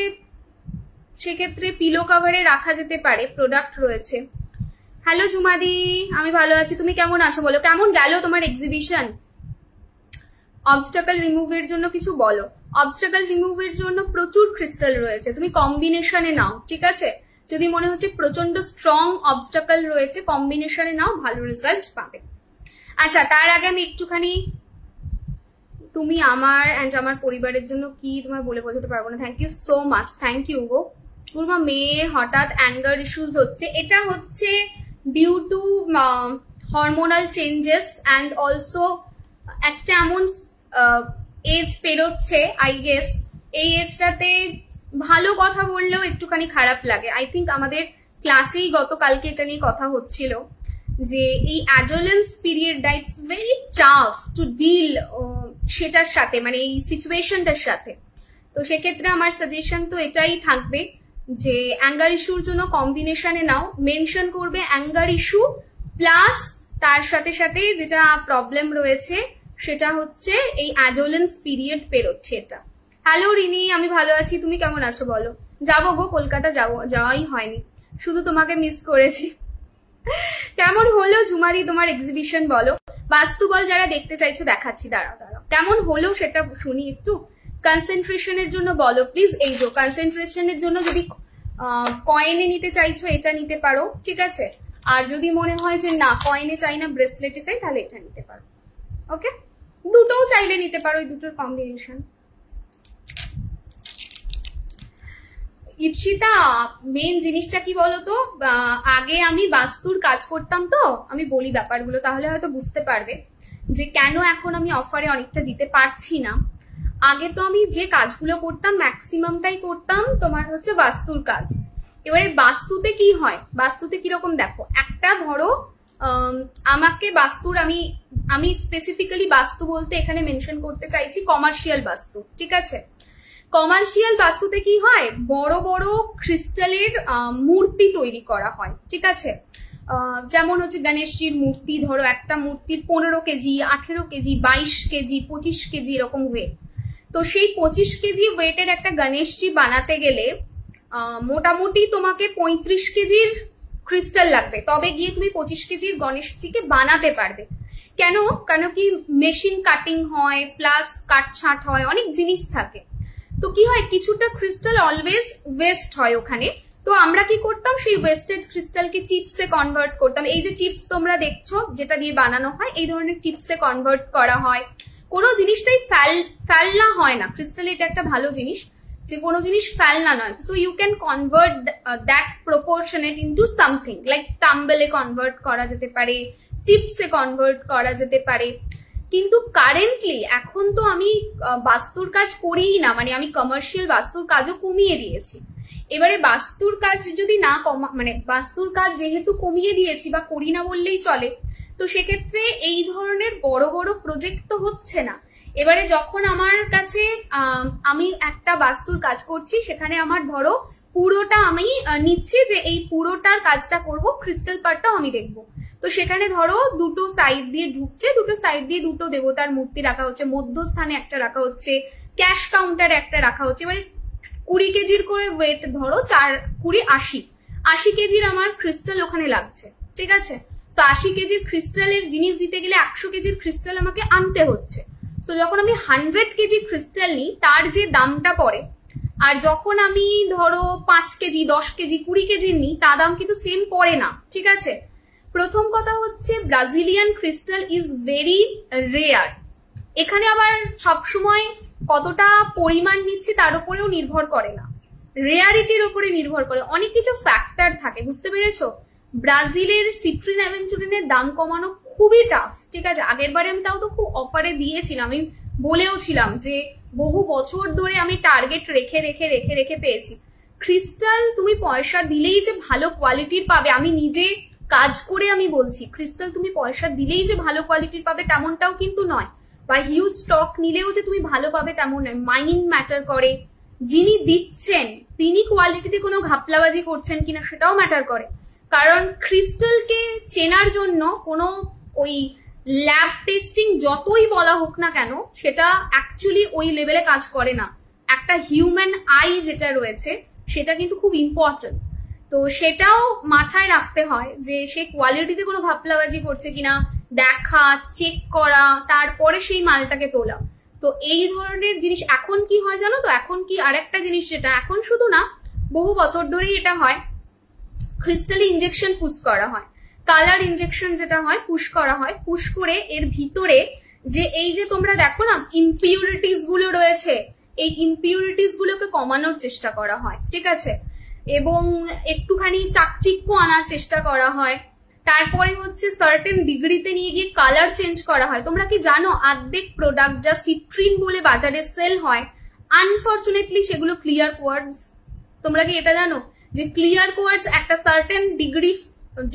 সেক্ষেত্রে পিলো কভারে রাখা যেতে পারে, প্রোডাক্ট রয়েছে। হ্যালো ঝুমাদি, আমি ভালো আছি, তুমি কেমন আছো বলো? কেমন গেল তোমার এক্সিবিশন? অবস্টাকল রিমুভের জন্য কিছু বলো। অবস্টাকল রিমুভের জন্য প্রচুর ক্রিস্টাল রয়েছে, তুমি কম্বিনেশনে নাও, ঠিক আছে? যদি মনে হচ্ছে প্রচন্ড স্ট্রং অবস্টাকল রয়েছে, কম্বিনেশনে নাও, ভালো রেজাল্ট পাবে। আচ্ছা, তার আগে আমি একটুখানি, তুমি আমার অ্যান্ড আমার পরিবারের জন্য কি তোমায় বলে বোঝাতে পারবো না। Thank you so much, thank you গো। গুরুমা, মেয়ে হঠাৎ অ্যাঙ্গার ইস্যুস হচ্ছে, এটা হচ্ছে due to hormonal changes and also একটা এমন এজ পেরোচ্ছে, আই গেস এই এজটাতে ভালো কথা বললেও একটুখানি খারাপ লাগে। আই থিঙ্ক আমাদের ক্লাসেই গতকালকে এটা নিয়ে কথা হচ্ছিল যে এই অ্যাডোলেন্স পিরিয়ডটা it's very tough to deal সেটার সাথে, মানে এই সিচুয়েশনটার সাথে। তো সেক্ষেত্রে আমার সাজেশন তো এটাই থাকবে যে অ্যাঙ্গার ইস্যুর জন্য কম্বিনেশনে নাও, মেনশন করবে অ্যাঙ্গার ইস্যু প্লাস তার সাথে সাথে যেটা প্রবলেম রয়েছে সেটা হচ্ছে এই অ্যাডোলেন্স পিরিয়ড পেরোচ্ছে এটা। হ্যালো রিনি, আমি ভালো আছি, তুমি কেমন আছো বলো? যাবো গো, কলকাতা যাওয়াই হয়নি, শুধু তোমাকে মিস করেছি। কেমন হলো ঝুমারি তোমার এক্সিবিশন বলো? বাস্তুবল যারা দেখতে চাইছো দেখাচ্ছি, দাঁড়াও কেমন হলো সেটা শুনি একটু। কনসেন্ট্রেশনের জন্য বলো প্লিজ। এই যে কনসেন্ট্রেশনের জন্য যদি কয়েনে নিতে চাইছো এটা নিতে পারো, ঠিক আছে? আর যদি মনে হয় যে না কয়েনে চাই না, ব্রেসলেটে চাই, তাহলে এটা নিতে পারো। ওকে, দুটোও চাইলে নিতে পারো, এই দুটোর কম্বিনেশন। ইপসিতা মেন জিনিসটা কি বলতো, আগে আমি বাস্তুর কাজ করতাম, তো আমি বলি ব্যাপারগুলো, তাহলে হয়তো বুঝতে পারবে যে কেন এখন আমি অফারে অনেকটা দিতে পারছি না। আগে তো আমি যে কাজগুলো করতাম ম্যাক্সিমামটাই করতাম তোমার হচ্ছে বাস্তুর কাজ। এবারে বাস্তুতে কি হয়, বাস্তুতে কিরকম দেখো, একটা ধরো আমাকে বাস্তুর আমি স্পেসিফিক্যালি বাস্তু বলতে এখানে মেনশন করতে চাইছি কমার্শিয়াল বাস্তু, ঠিক আছে। কমার্শিয়াল বাস্তুতে কি হয়, বড় বড় ক্রিস্টালের মূর্তি তৈরি করা হয়, ঠিক আছে। যেমন হচ্ছে গণেশজির মূর্তি, ধরো একটা মূর্তির 15 কেজি, 18 কেজি, 22 কেজি, 25 কেজি এরকম ওয়েট। তো সেই 25 কেজি ওয়েটের একটা গণেশজি বানাতে গেলে মোটামুটি তোমাকে 35 কেজির ক্রিস্টাল লাগবে, তবে গিয়ে তুমি 25 কেজির গণেশজিকে বানাতে পারবে। কেন? কেন কি মেশিন কাটিং হয়, প্লাস কাটছাঁট হয়, অনেক জিনিস থাকে। তো কি হয়, কিছুটা ক্রিস্টাল অলওয়েজ ওয়েস্ট হয় ওখানে। তো আমরা কি করতাম, সেই ওয়েস্টেজ ক্রিস্টালকে চিপসে কনভার্ট করতাম। এই যে চিপস তোমরা দেখছো যেটা দিয়ে বানানো হয়, এই ধরনের চিপসে কনভার্ট করা হয়। কোনো জিনিসটাই ফেলনা হয় না, ক্রিস্টাল এটা একটা ভালো জিনিস যে কোনো জিনিস ফেলনা নয়। So you can convert that proportionate into something like টাম্বেলে কনভার্ট করা যেতে পারে, চিপসে কনভার্ট করা যেতে পারে। কিন্তু কারেন্টলি এখন তো আমি বাস্তুর কাজ করিই না, মানে আমি কমার্শিয়াল বাস্তুর কাজও কমিয়ে দিয়েছি। এবারে বাস্তুর কাজ যদি না মানে বাস্তুর কাজ যেহেতু কমিয়ে দিয়েছি বা করি না বললেই চলে, তো সেক্ষেত্রে এই ধরনের বড় বড় প্রজেক্ট তো হচ্ছে না। এবারে যখন আমার কাছে আমি একটা বাস্তুর কাজ করছি, সেখানে আমার ধরো পুরোটা আমি নিচ্ছি যে এই পুরোটার কাজটা করব, ক্রিস্টাল পার্টটাও আমি দেখবো। তো সেখানে ধরো দুটো সাইড দিয়ে ঢুকছে, দুটো সাইড দিয়ে দুটো দেবতার মূর্তি রাখা হচ্ছে, মধ্যস্থানে একটা রাখা হচ্ছে, ক্যাশ কাউন্টারে একটা রাখা হচ্ছে। এবারে 20 কেজির করে ওয়েট ধরো, 4 20 80 কেজির আমার ক্রিস্টাল ওখানে লাগছে, ঠিক আছে। তো 80 কেজির ক্রিস্টালের জিনিস দিতে গেলে 100 কেজির ক্রিস্টাল আমাকে আনতে হচ্ছে। তো যখন আমি 100 কেজি ক্রিস্টাল নিই তার যে দামটা পড়ে, আর যখন আমি ধরো 5 কেজি 10 কেজি 20 কেজির নিই তার দাম কিন্তু সেম পড়ে না, ঠিক আছে। প্রথম কথা হচ্ছে Brazilian crystal is very rare. এখানে আবার সবসময় কতটা পরিমাণ নিচ্ছে তার উপরেও নির্ভর করে না, রেয়ারিটির উপরে নির্ভর করে, অনেক কিছু ফ্যাক্টর থাকে, বুঝতে পেরেছো। ব্রাজিলের সিট্রিন অ্যাভেঞ্চুরিনের দাম কমানো খুবই টাফ, ঠিক আছে। আগের বারে আমি তাও তো খুব অফারে দিয়েছিলাম, আমি বলেও ছিলাম যে বহু বছর ধরে আমি টার্গেট রেখে রেখে রেখে রেখে পেয়েছি। ক্রিস্টাল তুমি পয়সা দিলেই যে ভালো কোয়ালিটির পাবে, আমি নিজে কাজ করে আমি বলছি, ক্রিস্টাল তুমি পয়সা দিলেই যে ভালো কোয়ালিটির পাবে তেমনটাও কিন্তু নয়, বা হিউজ স্টক নিলেও যে তুমি ভালো পাবে তেমন নয়। মাইন্ড ম্যাটার করে, যিনি দিচ্ছেন তিনি কোয়ালিটিতে কোনো ঘাপলাবাজি করছেন কিনা সেটাও ম্যাটার করে। কারণ ক্রিস্টালকে চেনার জন্য কোনো ওই ল্যাব টেস্টিং যতই বলা হোক না কেন, সেটা অ্যাকচুয়ালি ওই লেভেলে কাজ করে না। একটা হিউম্যান আই যেটা রয়েছে সেটা কিন্তু খুব ইম্পর্টেন্ট। তো সেটাও মাথায় রাখতে হয় যে সে কোয়ালিটিতে কোনো ঘাপলাবাজি করছে কিনা দেখা, চেক করা, তারপরে সেই মালটাকে তোলা। তো এই ধরনের জিনিস এখন কি হয় জানো তো, এখন কি আরেকটা জিনিস যেটা এখন শুধু না বহু বছর ধরেই এটা হয়, ক্রিস্টালে ইনজেকশন পুশ করা হয়, কালার ইনজেকশন যেটা হয় পুশ করা হয়। পুশ করে এর ভিতরে যে এই যে তোমরা দেখো না ইমপিউরিটিস গুলো রয়েছে, এই ইমপিউরিটিস গুলোকে কমানোর চেষ্টা করা হয়, ঠিক আছে, এবং একটুখানি চাকচিক্য আনার চেষ্টা করা হয়। তারপরে হচ্ছে সার্টেন ডিগ্রিতে নিয়ে গিয়ে কালার চেঞ্জ করা হয়। তোমরা কি জানো অর্ধেক প্রোডাক্ট যা সিট্রিন বলে বাজারে সেল হয়, আনফরচুনেটলি সেগুলো ক্লিয়ার কোয়ার্টজ। তোমরা কি এটা জানো যে ক্লিয়ার কোয়ার্টজ একটা সার্টেন ডিগ্রি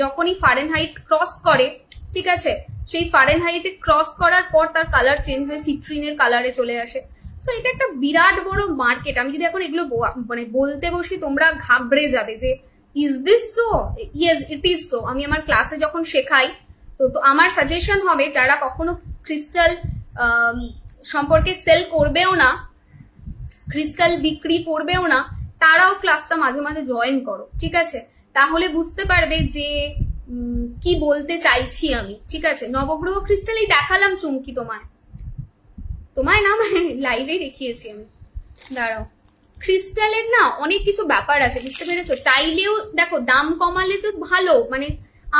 যখনই ফারেনহাইট ক্রস করে, ঠিক আছে, সেই ফারেনহাইটে ক্রস করার পর তার কালার চেঞ্জ হয়ে সিট্রিনের কালারে চলে আসে। সো এটা একটা বিরাট বড় মার্কেট। আমি যদি এখন এগুলো মানে বলতে বসি তোমরা ঘাবড়ে যাবে যে is this so? Yes it is so. আমি আমার ক্লাসে যখন শেখাই তো আমার সাজেশন হবে যারা কখনো ক্রিস্টাল সম্পর্কে সেল করবেও না, ক্রিস্টাল বিক্রি করবেও না, তারাও ক্লাসটা মাঝে মাঝে জয়েন করো, ঠিক আছে, তাহলে বুঝতে পারবে যে কি বলতে চাইছি আমি, ঠিক আছে। নবগ্রহ ক্রিস্টাল এই দেখালাম চুমকি তোমায় না, মানে লাইভে দেখিয়েছি আমি। দাঁড়াও, ক্রিস্টালের না অনেক কিছু ব্যাপার আছে, বুঝতে পেরেছো। চাইলেও দেখো দাম কমালে তো ভালো, মানে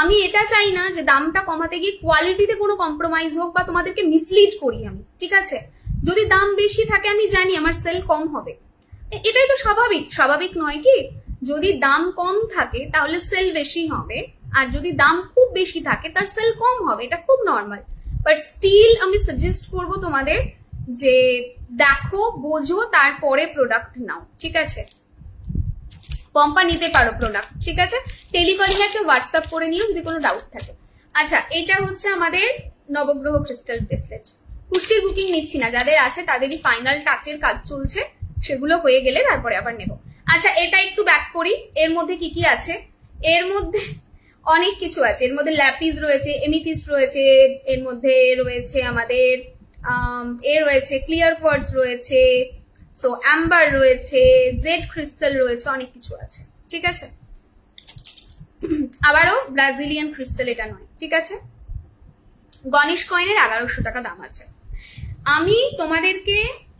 আমি এটা চাই না যে দামটা কমাতে গিয়ে কোয়ালিটিতে কোনো কম্প্রোমাইজ হোক বা তোমাদেরকে মিসলিড করি আমি, ঠিক আছে। যদি দাম বেশি থাকে আমি জানি আমার সেল কম হবে, এটাই তো স্বাভাবিক, স্বাভাবিক নয় কি? যদি দাম কম থাকে তাহলে সেল বেশি হবে, আর যদি দাম খুব বেশি থাকে তার সেল কম হবে, এটা খুব নর্মাল। বাট স্টিল আমি সাজেস্ট করব তোমাদের যে দেখো, বোঝো, তারপরে প্রোডাক্ট নাও, ঠিক আছে? পম্পা নিতে পারো প্রোডাক্ট, ঠিক আছে? টেলিকলিং এ হোয়াটসঅ্যাপ করে নিও যদি কোনো ডাউট থাকে। আচ্ছা, এটা হচ্ছে আমাদের নবগ্রহ ক্রিস্টাল ব্রেসলেট। কুর্তির বুকিং নিচ্ছি না, যাদের আছে তাদেরই ফাইনাল টাচের কাজ চলছে, সেগুলো হয়ে গেলে তারপরে আবার নেব। আচ্ছা, এটা একটু ব্যাক করি, এর মধ্যে কি কি আছে? এর মধ্যে অনেক কিছু আছে। এর মধ্যে ল্যাপিস রয়েছে, এমিথিস্ট রয়েছে, এর মধ্যে রয়েছে আমাদের রয়েছে ক্লিয়ার কোয়ার্টজ রয়েছে, সো অ্যাম্বার রয়েছে, জেড ক্রিস্টাল রয়েছে, অনেক কিছু আছে, ঠিক আছে? আবারও ব্রাজিলিয়ান ক্রিস্টাল এটা নয়, ঠিক আছে? গণেশ কয়েনের 1100 টাকা দাম আছে। আমি তোমাদেরকে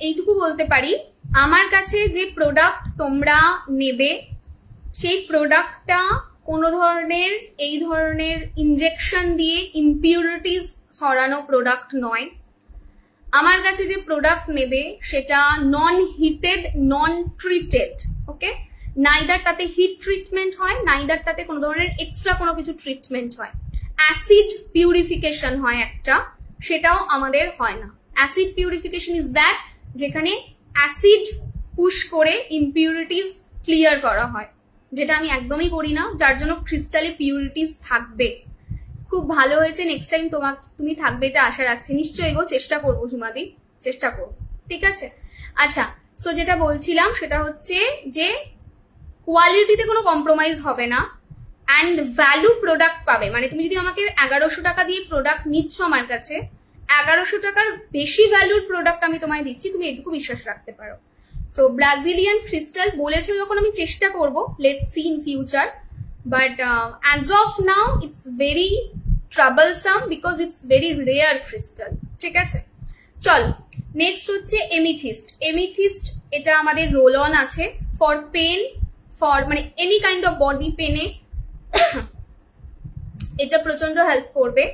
এইটুকু বলতে পারি, আমার কাছে যে প্রোডাক্ট তোমরা নেবে সেই প্রোডাক্টটা কোনো ধরনের এই ধরনের ইনজেকশন দিয়ে ইমপিউরিটিস সরানো প্রোডাক্ট নয়। আমার কাছে যে প্রোডাক্ট নেবে সেটা নন হিটেড, নন ট্রিটেড, ওকে? নাইদার তাতে হিট ট্রিটমেন্ট হয়, নাইদার তাতে কোনো ধরনের এক্সট্রা কোনো কিছু ট্রিটমেন্ট হয়। অ্যাসিড পিউরিফিকেশন হয় একটা, সেটাও আমাদের হয় না। অ্যাসিড পিউরিফিকেশন ইজ দ্যাট যেখানে অ্যাসিড পুশ করে ইমপিউরিটিস ক্লিয়ার করা হয়, যেটা আমি একদমই করি না, যার জন্য ক্রিস্টালে পিউরিটিস থাকবে। খুব ভালো হয়েছে, নেক্সট টাইম তুমি থাকবে এটা আশা রাখছি। নিশ্চয়ই গো, চেষ্টা করবো ঝুমাদি, চেষ্টা করবো, ঠিক আছে? আচ্ছা, সো যেটা বলছিলাম সেটা হচ্ছে যে কোয়ালিটিতে কোনো কম্প্রোমাইজ হবে না, অ্যান্ড ভ্যালু প্রোডাক্ট পাবে। মানে তুমি যদি আমাকে 1100 টাকা দিয়ে প্রোডাক্ট নিচ্ছ আমার কাছে, 1100 টাকার বেশি ভ্যালুর প্রোডাক্ট আমি তোমায় দিচ্ছি, তুমি এটুকু বিশ্বাস রাখতে পারো। সো ব্রাজিলিয়ান ক্রিস্টাল বলেছে যখন, আমি চেষ্টা করবো, let's see in future, but as of now it's very troublesome because it's very rare crystal, ঠিক আছে? চল, নেক্সট হচ্ছে এমিথিস্ট। এমিথিস্ট এটা আমাদের রোল অন আছে ফর পেন, ফর মানে এনি কাইন্ড অফ বডি পেনে এটা প্রচন্ড হেল্প করবে।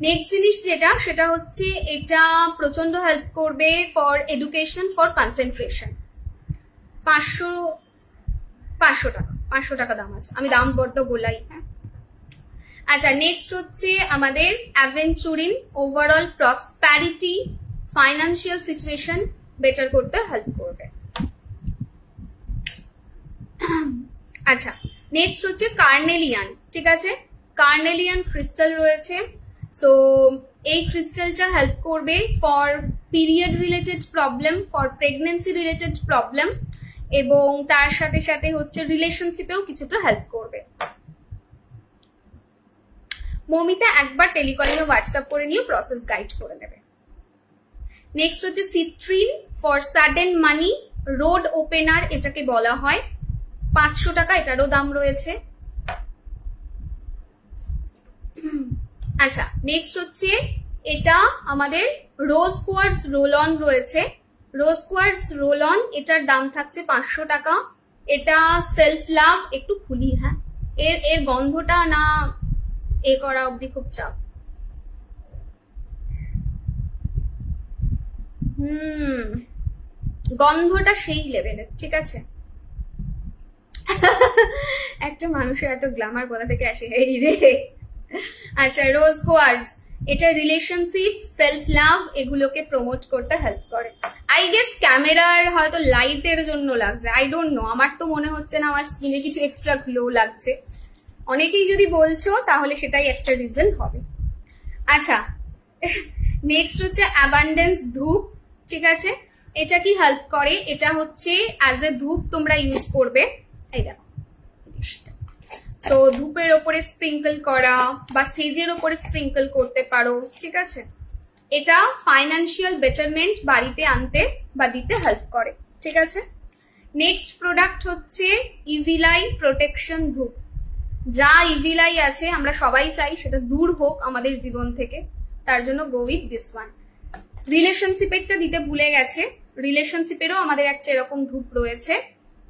নেক্সট জিনিস যেটা, সেটা হচ্ছে এটা প্রচন্ড হেল্প করবে ফর এডুকেশন, ফর কনসেন্ট্রেশন। 500 টাকা দাম আছে, আমি দাম বড্ড গোলাই, হ্যাঁ? আচ্ছা, নেক্সট হচ্ছে আমাদের aventurine. Overall prosperity, financial situation better করতে হেল্প করবে। আচ্ছা, নেক্সট হচ্ছে কার্নেলিয়ান, ঠিক আছে? কার্নেলিয়ান ক্রিস্টাল রয়েছে। সো এই ক্রিস্টালটা হেল্প করবে for period related problem, for pregnancy related problem, এবং তার সাথে সাথে হচ্ছে রিলেশনশিপেও কিছুটা হেল্প করবে। মমিতা একবার টেলিকলিংয়ে হোয়াটসঅ্যাপ করে নিয়ে প্রসেস গাইড করে দেবে। নেক্সট হচ্ছে citrine for sudden money, road opener এটাকে বলা হয়। 500 টাকা এটারও দাম রয়েছে। আচ্ছা, নেক্সট হচ্ছে এটা আমাদের রোজ কোয়ার্টজ রোল অন রয়েছে। রোজ কোয়ার্টজ রোল অন, এটার দাম থাকছে 500 টাকা। এটা সেলফ লাভ, একটু খুলি, হ্যাঁ? এর গন্ধটা না এ করা অবধি খুব চাপ। গন্ধটা সেই লেভেলের, ঠিক আছে? একটা মানুষের এত গ্ল্যামার কোথা থেকে আসে, এই রে। আচ্ছা, রোজ কোয়ার্টজ এটা রিলেশনশিপ, সেলফ লাভ এগুলোকে প্রমোট করতে হেল্প করে। আই গেস ক্যামেরার হয়তো লাইটের জন্য লাগছে, আই ডোন্ট নো। আমার তো মনে হচ্ছে না আমার স্কিনে কিছু এক্সট্রা গ্লো লাগছে। অনেকেই যদি বলছো তাহলে সেটাই একটা রিজন হবে। আচ্ছা, নেক্সট হচ্ছে অ্যাবান্ডেন্স ধূপ, ঠিক আছে? এটা কি হেল্প করে? এটা হচ্ছে অ্যাজ এ ধূপ তোমরা ইউজ করবে। এই দেখো, সো ধূপের ওপরে স্প্রিঙ্কল করা বা সেজের ওপরে স্প্রিঙ্কল করতে পারো, ঠিক আছে? এটা ফাইন্যান্সিয়াল বেটারমেন্ট বাড়িতে আনতে বা দিতে হেল্প করে, ঠিক আছে? নেক্সট প্রোডাক্ট হচ্ছে ইভিলাই প্রোটেকশন ধূপ। যা ইভিলাই আছে আমরা সবাই চাই সেটা দূর হোক আমাদের জীবন থেকে, তার জন্য গো উইথ দিস ওয়ান। রিলেশনশিপেরটা দিতে ভুলে গেছে, রিলেশনশিপেরও আমাদের একটা এরকম ধূপ রয়েছে।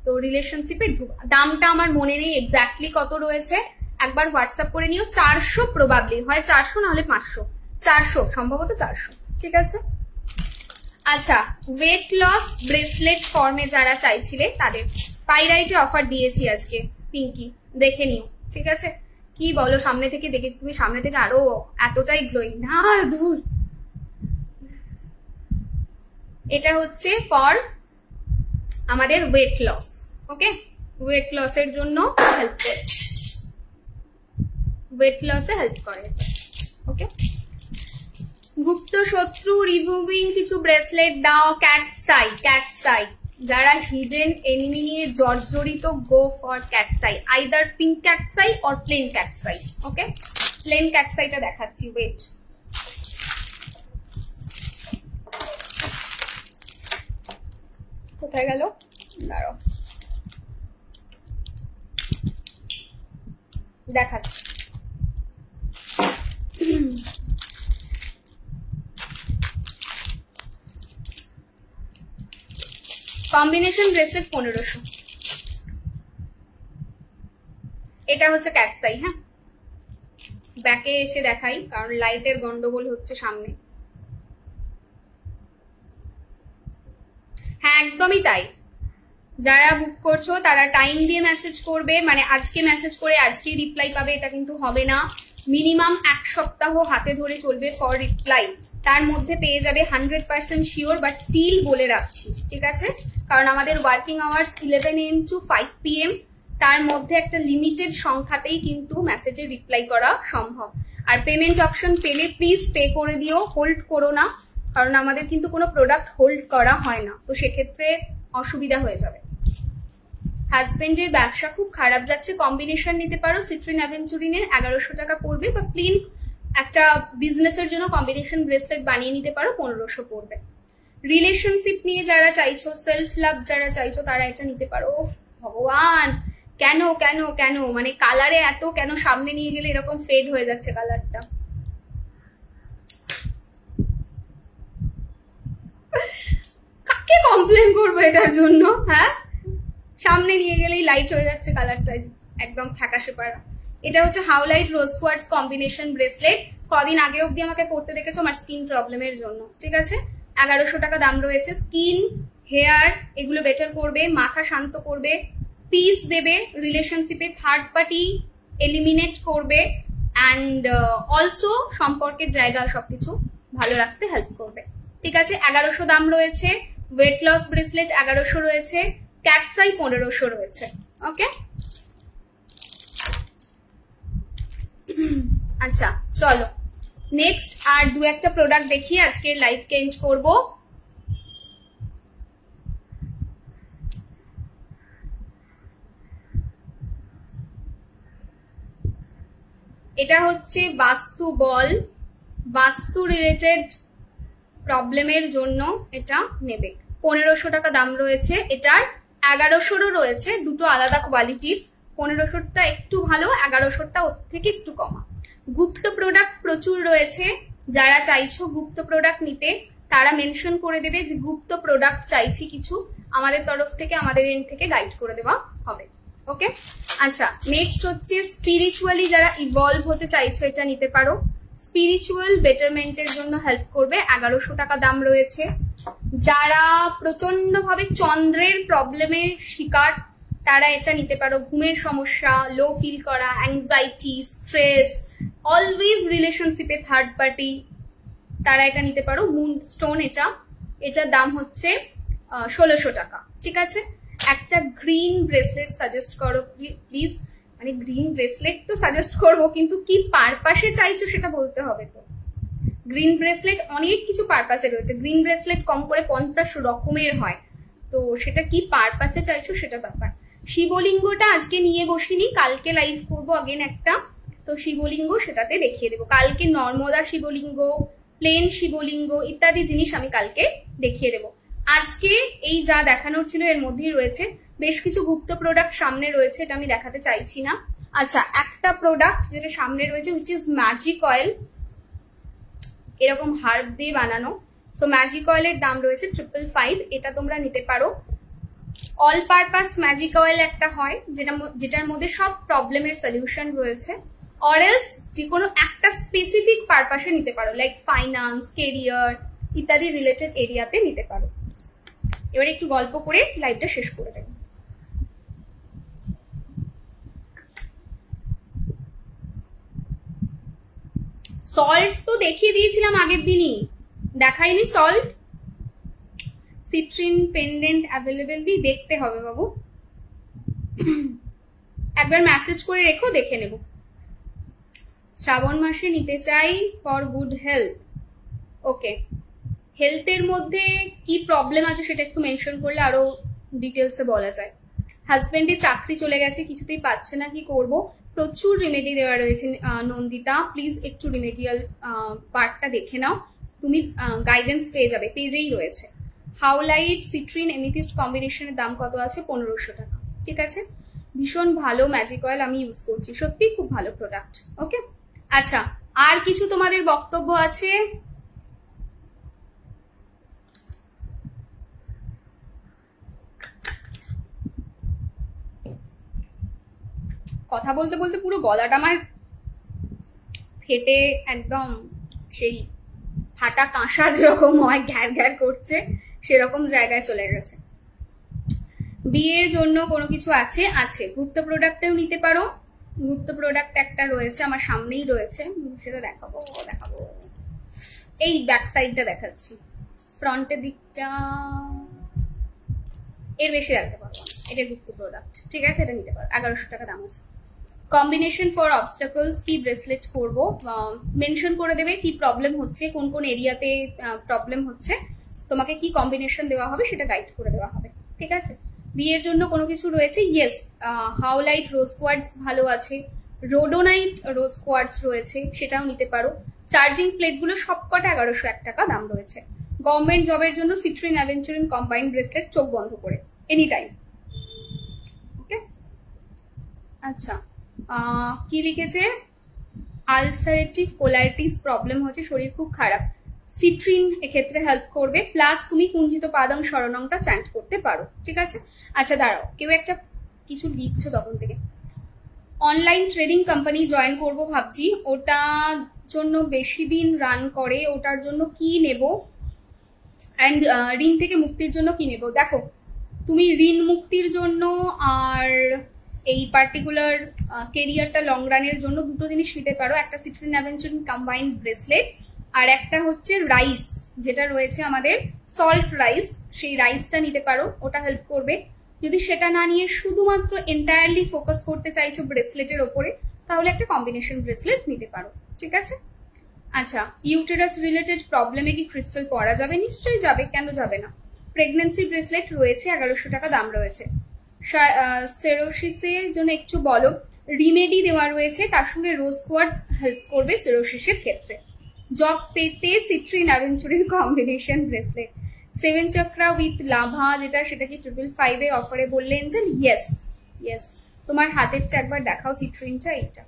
তো রিলেশনশিপের ধূপ দামটা আমার মনে নেই এক্স্যাক্টলি কত রয়েছে, একবার হোয়াটসঅ্যাপ করে নিও। 400 প্রবাবলি, হয় 400 না হলে 500, 400 সম্ভবত 400, ঠিক আছে? আচ্ছা, ওয়েট লস ব্রেসলেট ফর্মে যারা চাইছিলে তাদের পাইরাইটে অফার দিয়েছি আজকে পিঙ্কি, দেখে নিও, ঠিক আছে? কি বলো, সামনে থেকে দেখেছি তুমি, সামনে থেকে আরো এতটাই গ্লোয়িং না, দূর। এটা হচ্ছে ফর আমাদের ওয়েট লস, ওকে? ওয়েট লসের জন্য হেল্প করে, ওয়েট লসে হেল্প করে, ওকে? গুপ্ত শত্রু রিমুভিং কিছু ব্রেসলেট দাও। ক্যাটসাই যারা হিডেন এনিমি নিয়ে জর্জরিত, go for cat's eye, either pink cat's eye or plain cat's eye, okay? Plain ক্যাটসাইটা দেখাচ্ছি, ওয়েট। কোথায় গেল, দাঁড়াও দেখাচ্ছি। কম্বিনেশন ব্রেসলেট 1500, এটা হচ্ছে ক্যাটসাই। হ্যাঁ, ব্যাকে এসে দেখাই কারণ লাইটের গন্ডগোল হচ্ছে সামনে। হ্যাঁ একদমই তাই, যারা বুক করছো তারা টাইম দিয়ে মেসেজ করবে, মানে আজকে মেসেজ করে আজকে রিপ্লাই পাবে এটা কিন্তু হবে না। মিনিমাম 1 সপ্তাহ হাতে ধরে চলবে ফর রিপ্লাই, তার মধ্যে পেয়ে যাবে 100% শিওর, বাট স্টিল বলে রাখছি, ঠিক আছে? কারণ আমাদের working hours 11 AM to 5 PM, তার মধ্যে একটা লিমিটেড সংখ্যাতেই কিন্তু মেসেজে রিপ্লাই করা সম্ভব। আর পেমেন্ট অপশন পেলে প্লিজ পে করে দিও, হোল্ড করো না, কারণ আমাদের কিন্তু কোনো প্রোডাক্ট হোল্ড করা হয় না, তো সেক্ষেত্রে অসুবিধা হয়ে যাবে। হাজবেন্ডের ব্যবসা খুব খারাপ যাচ্ছে, কম্বিনেশন নিতে পারো, সিট্রিন অ্যাভেঞ্চুরিনের 1100 টাকা পড়বে, বা প্লেন একটা বিজনেসের জন্য কম্বিনেশন ব্রেসলেট বানিয়ে নিতে পারো, 1500 পড়বে। রিলেশনশিপ নিয়ে যারা চাইছো, সেলফ লাভ যারা চাইছো তারা এটা নিতে পারো। ভগবান, কেন কেন কেন, মানে কালারে এত কেন, সামনে নিয়ে গেলে এরকম ফেড হয়ে যাচ্ছে কালারটা। কাকে কমপ্লেন করবো এটার জন্য? হ্যাঁ, সামনে নিয়ে গেলেই লাইট হয়ে যাচ্ছে কালারটা, একদম ফ্যাকাশে পাড়া। এটা হচ্ছে হাউলাইট রোজ কোয়ার্টজ কম্বিনেশন ব্রেসলেট, কদিন আগে অব্দি আমাকে পড়তে দেখেছো আমার স্কিন প্রবলেমের জন্য, ঠিক আছে? 1100 টাকা দাম রয়েছে। স্কিন, হেয়ার এগুলো বেটার করবে, মাথা শান্ত করবে, পিস দেবে, রিলেশনশিপে থার্ড পার্টি এলিমিনেট করবে, অ্যান্ড অলসো সম্পর্কের জায়গা সবকিছু ভালো রাখতে হেল্প করবে, ঠিক আছে? 1100 দাম রয়েছে। ওয়েট লস ব্রেসলেট 1100 রয়েছে, ক্যাটসাই 1500 রয়েছে, ওকে? আচ্ছা চলো নেক্সট আর দু একটা প্রোডাক্ট দেখিয়ে আজকের লাইভকে এন্ড করব। এটা হচ্ছে বাস্তু বল, বাস্তু রিলেটেড প্রবলেমের জন্য এটা নেবে, 1500 টাকা দাম রয়েছে। এটার 1100ও রয়েছে, দুটো আলাদা কোয়ালিটির। 1500টা একটু ভালো, 1100টা ওর থেকে একটু কমা। গুপ্ত প্রোডাক্ট প্রচুর রয়েছে, যারা চাইছো গুপ্ত প্রোডাক্ট নিতে তারা মেনশন করে দেবে যে গুপ্ত প্রোডাক্ট চাইছি কিছু, আমাদের তরফ থেকে আমাদের এন্ড থেকে গাইড করে দেওয়া হবে, ওকে? আচ্ছা নেক্সট হচ্ছে স্পিরিচুয়ালি যারা ইভলভ হতে চাইছো এটা নিতে পারো, স্পিরিচুয়াল বেটারমেন্টের জন্য হেল্প করবে, 1100 টাকা দাম রয়েছে। যারা প্রচন্ড ভাবে চন্দ্রের প্রবলেমের শিকার তারা এটা নিতে পারো, ঘুমের সমস্যা, লো ফিল করা, অ্যাংজাইটি, স্ট্রেস, অলওয়েজ রিলেশনশিপে থার্ড পার্টি, তারা এটা নিতে পারো। মুন স্টোন এটার দাম হচ্ছে 1600 টাকা, ঠিক আছে? একটা গ্রিন ব্রেসলেট সাজেস্ট করো প্লিজ, মানে গ্রিন ব্রেসলেট তো সাজেস্ট করবো, কিন্তু কি পারপাসে চাইছো সেটা বলতে হবে তো। গ্রিন ব্রেসলেট অনেক কিছু পারপাসে রয়েছে, গ্রিন ব্রেসলেট কম করে 50 রকমের হয়, তো সেটা কি পারপাসে চাইছো সেটা ব্যাপার। শিবলিঙ্গটা আজকে নিয়ে বসিনি, কালকে লাইভ করবো আগেন একটা, তো শিবলিঙ্গ সেটাতে দেখিয়ে দেবো কালকে। নর্মদা শিবলিঙ্গ, প্লেন শিবলিঙ্গ ইত্যাদি জিনিস আমি কালকে দেখিয়ে দেবো। আজকে এই যা দেখানোর ছিল এর মধ্যেই রয়েছে, বেশ কিছু গুপ্ত প্রোডাক্ট সামনে রয়েছে, এটা আমি দেখাতে চাইছি না। আচ্ছা একটা প্রোডাক্ট যেটা সামনে রয়েছে উইচ ইজ ম্যাজিক অয়েল, এরকম হার্ব দিয়ে বানানো। সো ম্যাজিক অয়েলের দাম রয়েছে 555, এটা তোমরা নিতে পারো। অল পারপাস ম্যাজিক অয়েল একটা হয় যেটার মধ্যে সব প্রবলেমের সলিউশন রয়েছে, অরেলস যে কোনো একটা স্পেসিফিক পারপাসে নিতে পারো, লাইক ফাইন্যান্স, কেরিয়ার, ইত্যাদি রিলেটেড এরিয়াতে নিতে পারো। এবারে একটু গল্প করে লাইভটা শেষ করে দেব। সল্ট তো দেখিয়ে দিয়েছিলাম আগের দিনই, দেখাইনি সল্ট? সিট্রিন পেন্ডেন্ট অ্যাভেলেবেল দি দেখতে হবে বাবু, একবার মেসেজ করে রেখো, দেখে নেব। শ্রাবণ মাসে নিতে চাই ফর গুড হেলথ। ওকে, হেলথের মধ্যে কি প্রবলেম আছে সেটা একটু মেনশন করলে আরো ডিটেলসে বলা যায়। হাজবেন্ডের চাকরি চলে গেছে, কিছুতেই পাচ্ছে না, কি করব? প্রচুর রেমেডি দেওয়া রয়েছে নন্দিতা, প্লিজ একটু রিমেডিয়াল পার্টটা দেখে নাও, তুমি গাইডেন্স পেয়ে যাবে, পেজেই রয়েছে। হাউলাইট সিট্রিন এমিথিস্ট কম্বিনেশনের দাম কত আছে? 1500 টাকা। ঠিক আছে, ভীষণ ভালো ম্যাজিক অয়েল, আমি ইউজ করছি, সত্যি খুব ভালো প্রোডাক্ট। ওকে, আচ্ছা আর কিছু তোমাদের বক্তব্য আছে? কথা বলতে বলতে পুরো গলাটা আমার ফেটে একদম সেই ফাটা কাঁসা যেরকম হয়, ঘ্যার ঘ্যার করছে, সেরকম জায়গায় চলে গেছে। বিয়ের জন্য কোনো কিছু আছে? আছে, গুপ্ত প্রোডাক্টেও নিতে পারো। গুপ্ত প্রোডাক্ট একটা রয়েছে আমার সামনেই রয়েছে, সেটা দেখাবো। এই ব্যাক সাইডটা দেখাচ্ছি, ফ্রন্টের দিকটা এর বেশি রাখতে পারবো না, এটা গুপ্ত প্রোডাক্ট। ঠিক আছে, এটা নিতে পারো, 1100 টাকা দাম আছে। কম্বিনেশন ফর অবস্টাকলস, কি ব্রেসলেট করবো মেনশন করে দেবে, কি প্রবলেম হচ্ছে, কোন কোন এরিয়াতে প্রবলেম হচ্ছে, তোমাকে কি কম্বিনেশন দেওয়া হবে সেটা গাইড করে দেওয়া হবে। ঠিক আছে, বিয়ের জন্য কোনো কিছু রয়েছে? ইয়েস, হাউলাইট রোজ কোয়ার্টস ভালো আছে, রোডোনাইট রোজ কোয়ার্টস রয়েছে, সেটাও নিতে পারো। চার্জিং প্লেটগুলো সবকটা 1101 টাকা দাম রয়েছে। গভর্নমেন্ট জবের জন্য সিট্রিন অ্যাভেঞ্চুরিন কম্বাইন্ড ব্রেসলেট, চোখ বন্ধ করে এনি টাইম। ওকে, আচ্ছা কি লিখেছে? আলসারেটিভ কোলাইটিস প্রবলেম হচ্ছে, শরীর খুব খারাপ, সিট্রিন এক্ষেত্রে হেল্প করবে, প্লাস তুমি কুঞ্চিত পাদং শরণংটা চ্যান্ট করতে পারো। ঠিক আছে, আচ্ছা দাঁড়াও, কেউ একটা কিছু লিখছো তখন থেকে। অনলাইন ট্রেডিং কোম্পানি জয়েন করব ভাবছি, ওটার জন্য বেশি দিন রান করে, ওটার জন্য কি নেব, অ্যান্ড ঋণ থেকে মুক্তির জন্য কি নেব? দেখো, তুমি ঋণ মুক্তির জন্য আর এই পার্টিকুলার কেরিয়ারটা লং রানের জন্য দুটো জিনিস নিতে পারো, একটা সিট্রিন অ্যাভেঞ্চুরিন কম্বাইন্ড ব্রেসলেট, আর একটা হচ্ছে রাইস যেটা রয়েছে আমাদের সল্ট রাইস, সেই রাইসটা নিতে পারো, ওটা হেল্প করবে। যদি সেটা না নিয়ে শুধুমাত্র এন্টায়ারলি ফোকাস করতে চাইছো ব্রেসলেটের ওপরে, তাহলে একটা কম্বিনেশন ব্রেসলেট নিতে পারো। ঠিক আছে, আচ্ছা ইউটেরাস রিলেটেড প্রবলেমে কি ক্রিস্টাল পরা যাবে? নিশ্চয়ই যাবে, কেন যাবে না। প্রেগন্যান্সি ব্রেসলেট রয়েছে, 1100 টাকা দাম রয়েছে। সেরোসিসের জন্য একটু বলো, রিমেডি দেওয়া রয়েছে, তার সঙ্গে রোজ কোয়ার্টস হেল্প করবে সেরোসিসের ক্ষেত্রে। জব পেতে citrine aventurine combination bracelet, 7 chakra with lava যেটা, সেটা কি 555 অফারে বললে এঞ্জেল? ইয়েস ইয়েস, তোমার হাতেরটা একবার দেখাও, সিট্রিনটা এইটা।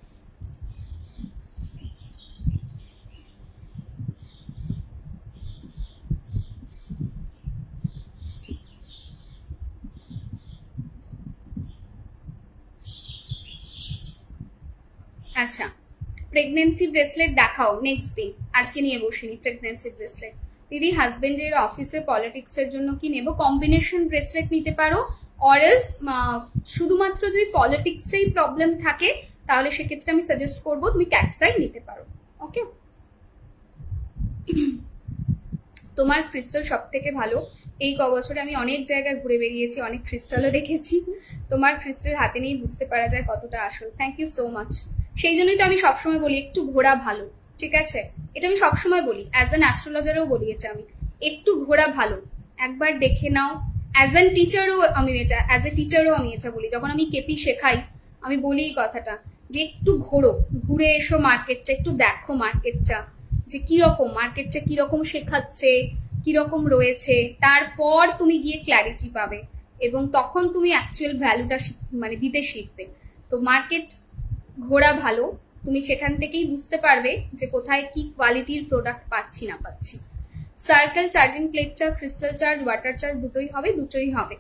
আচ্ছা, প্রেগনেন্সি ব্রেসলেট দেখাও নেক্সট দিন, আজকে নিয়ে বসিনি প্রেগনেন্সি ব্রেসলেট। দিদি হাজবেন্ডের অফিসে পলিটিক্সের জন্য কি নেব? কম্বিনেশন ব্রেসলেট নিতে পারো, অরেলস শুধুমাত্র যদি পলিটিক্সটাই প্রবলেম থাকে তাহলে সেক্ষেত্রে আমি সাজেস্ট করবো তুমি ক্যাটসাই নিতে পারো। ওকে, তোমার ক্রিস্টাল সব থেকে ভালো, এই ক বছরে আমি অনেক জায়গায় ঘুরে বেরিয়েছি, অনেক ক্রিস্টালও দেখেছি, তোমার ক্রিস্টাল হাতে নিয়ে বুঝতে পারা যায় কতটা আসল। Thank you so much. সেই জন্যই তো আমি সবসময় বলি একটু ঘোরা ভালো। ঠিক আছে, এটা আমি সবসময় বলি, অ্যাজ অ্যান অ্যাস্ট্রোলজারও বলি এটা, আমি একটু ঘোরা ভালো, একবার দেখে নাও। অ্যাজ অ্যান টিচারও আমি এটা, অ্যাজ এ টিচারও আমি এটা বলি, যখন আমি কেপি শেখাই আমি বলি এই কথাটা, যে একটু ঘোরো, ঘুরে এসো মার্কেটটা, একটু দেখো মার্কেটটা যে কিরকম, মার্কেটটা কিরকম শেখাচ্ছে, কিরকম রয়েছে, তারপর তুমি গিয়ে ক্ল্যারিটি পাবে এবং তখন তুমি অ্যাকচুয়াল ভ্যালুটা মানে দিতে শিখবে। তো মার্কেট ঘোরা ভালো, তুমি সেখান থেকেই বুঝতে পারবে যে কোথায় কি কোয়ালিটির প্রোডাক্ট পাচ্ছি না পাচ্ছি। Circle charging plate charge, crystal charge, water charge দুটোই হবে, দুটোই হবে।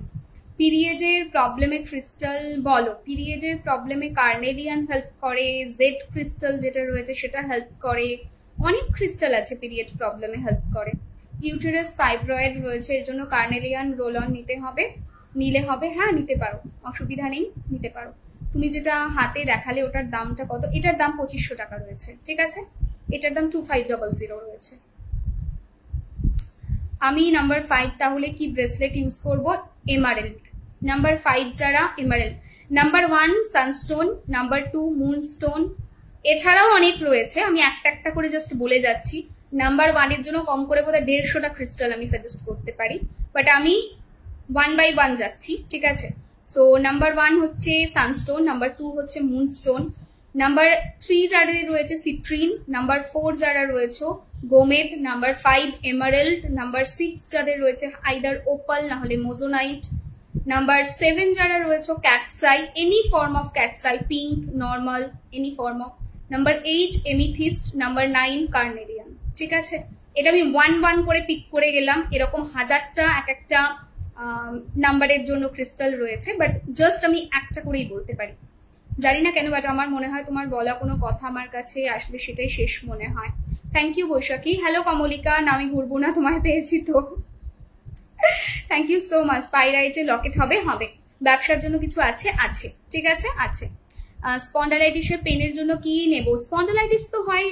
পিরিয়ডের প্রবলেমে ক্রিস্টাল বলো, পিরিয়ডের প্রবলেমে কার্নেলিয়ান হেল্প করে, জেড ক্রিস্টাল যেটা রয়েছে সেটা হেল্প করে, অনেক ক্রিস্টাল আছে পিরিয়ড প্রবলেমে হেল্প করে। ইউটেরাস ফাইব্রয়েড রয়েছে, এর জন্য কার্নেলিয়ান রোল অন নিতে হবে, নিলে হবে, হ্যাঁ নিতে পারো, অসুবিধা নেই, নিতে পারো। তুমি যেটা হাতে দেখালে ওটার দামটা কত? এটার দাম 2500 টাকা রয়েছে, ঠিক আছে, এটার দাম 2500 রয়েছে। আমি নাম্বার 5 তাহলে কি ব্রেসলেট ইউজ করব? এমারেল্ড। নাম্বার 5 যারা emerald. Number 1 sunstone, number 2 moonstone, এছাড়াও অনেক রয়েছে, আমি একটা একটা করে জাস্ট বলে যাচ্ছি। নাম্বার 1 এর জন্য কম করে বোধহয় 150টা ক্রিস্টাল আমি সাজেস্ট করতে পারি, বাট আমি 1 বাই 1 যাচ্ছি, ঠিক আছে। সো নাম্বার 1 হচ্ছে সানস্টোন, নাম্বার 2 হচ্ছে মুনস্টোন, নাম্বার 3 যাদের রয়েছে সিট্রিন, নাম্বার 4 যারা রয়েছে গোমেদ, নাম্বার 5 এমারেল্ড, নাম্বার 6 যাদের রয়েছে আইদার ওপাল না হলে মোজোনাইট, নাম্বার 7 যারা রয়েছে cat's eye, any form of cat's eye, pink, normal, any form of, number 8 amethyst, number 9 carnelian, ঠিক আছে। এটা আমি 1 করে পিক করে গেলাম, এরকম হাজারটা এক একটা নাম্বারের জন্য ক্রিস্টাল রয়েছে, বাট জাস্ট আমি একটা করেই বলতে পারি, জানি না কেন, বাট আমার মনে হয় তোমার বলা কোনো কথা আমার কাছে আসলে সেটাই শেষ মনে হয়। Thank you Baishakhi. Hello Kamalika, না আমি ঘুরবো না, তোমায় পেয়েছি তো, থ্যাংক ইউ সো মাচ। পাইরাইটে লকেট হবে? হবে। ব্যবসার জন্য কিছু আছে? আছে, ঠিক আছে, আছে। স্পন্ডালাইটিসের পেনের জন্য কি নেব? স্পন্ডালাইটিস তো হয়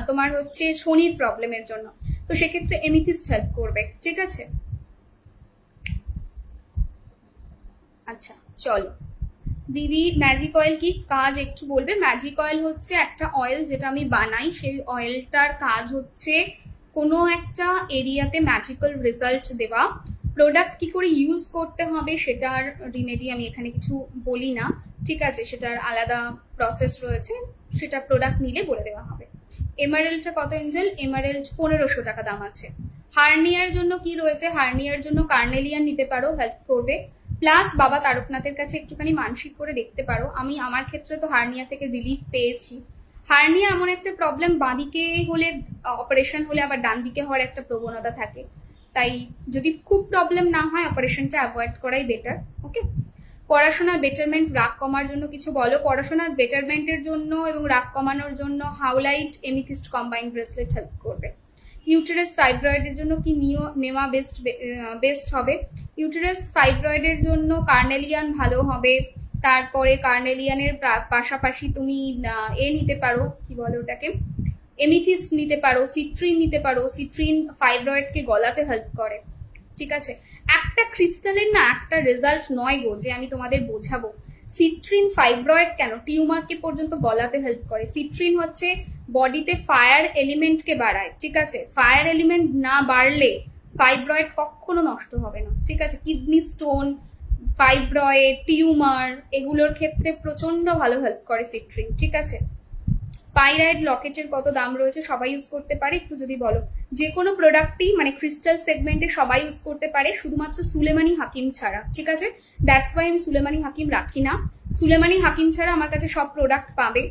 তোমার হচ্ছে শনির প্রবলেমের জন্য, তো সেক্ষেত্রে এমিথিস্ট হেল্প করবে, ঠিক আছে। আচ্ছা চলো দিদি, ম্যাজিক অয়েল কি কাজ একটু বলবে? ম্যাজিক অয়েল হচ্ছে একটা অয়েল যেটা আমি বানাই, সেই অয়েলটার কাজ হচ্ছে কোনো একটা এরিয়াতে ম্যাজিক্যাল রেজাল্ট দেওয়া। প্রোডাক্ট কি করে ইউজ করতে হবে সেটার রিমেডি আমি এখানে কিছু বলি না, ঠিক আছে, সেটার আলাদা প্রসেস রয়েছে, সেটা প্রোডাক্ট নিলে বলে দেওয়া হবে। এমারেল্ডটা কত এঞ্জেল? এমারেল্ড 1500 টাকা দাম আছে। হার্নিয়ার জন্য কি রয়েছে? হার্নিয়ার জন্য কার্নেলিয়ান নিতে পারো, হেল্প করবে। প্লাস বাবা তারকনাথের কাছে একটুখানি মানসিক করে দেখতে পারো। আমি আমার ক্ষেত্রে তো হার্নিয়া থেকে রিলিফ পেয়েছি। হার্নিয়া এমন একটা প্রবলেম, বাঁদিকে হলে অপারেশন হলে আবার ডান দিকে হওয়ার একটা প্রবণতা থাকে, তাই যদি খুব প্রবলেম না হয় অপারেশনটা অ্যাভয়েড করাই বেটার। ওকে, পড়াশোনার বেটারমেন্ট, রাগ কমার জন্য কিছু বলো। পড়াশোনার বেটারমেন্টের জন্য এবং রাগ কমানোর জন্য হাউলাইট এমিথিস্ট কম্বাইন্ড ব্রেসলেট হেল্প করবে। ইউটেরাস ফাইব্রয়েডের জন্য কি নেওয়া বেস্ট হবে? ইউটেরাস ফাইব্রয়েডের জন্য কার্নেলিয়ান ভালো হবে। তারপরে কার্নেলিয়ানের পাশাপাশি তুমি নিতে পারো, কি বলো ওটাকে, এমিথিস্ট নিতে পারো, সিট্রিন নিতে পারো। সিট্রিন ফাইব্রয়েডকে গলাতে হেল্প করে, ঠিক আছে। একটা ক্রিস্টালের না একটা রেজাল্ট নয় গো যে আমি তোমাদের বোঝাবো। সিট্রিন ফাইব্রয়েড কেন, টিউমারকে পর্যন্ত গলাতে হেল্প করে। সিট্রিন হচ্ছে বডিতে ফায়ার এলিমেন্টকে বাড়ায়, ঠিক আছে। ফায়ার এলিমেন্ট না বাড়লে ফাইব্রয়েড কখনো নষ্ট হবে না, ঠিক আছে। কিডনি স্টোন, ফাইব্রয়েড, টিউমার এগুলোর ক্ষেত্রে প্রচন্ড ভালো হেল্প করে সিট্রিন, ঠিক আছে। পাইরাইট লকেটের কত দাম রয়েছে? সবাই ইউজ করতে পারে, একটু যদি বলো। যে কোনো প্রোডাক্টই মানে ক্রিস্টাল সেগমেন্টে সবাই ইউজ করতে পারে, শুধুমাত্র সুলেমানি হাকিম ছাড়া, ঠিক আছে। দ্যাটস ওয়াই আমি সুলেমানি হাকিম রাখি না। সুলেমানি হাকিম ছাড়া আমার কাছে সব প্রোডাক্ট পাবে।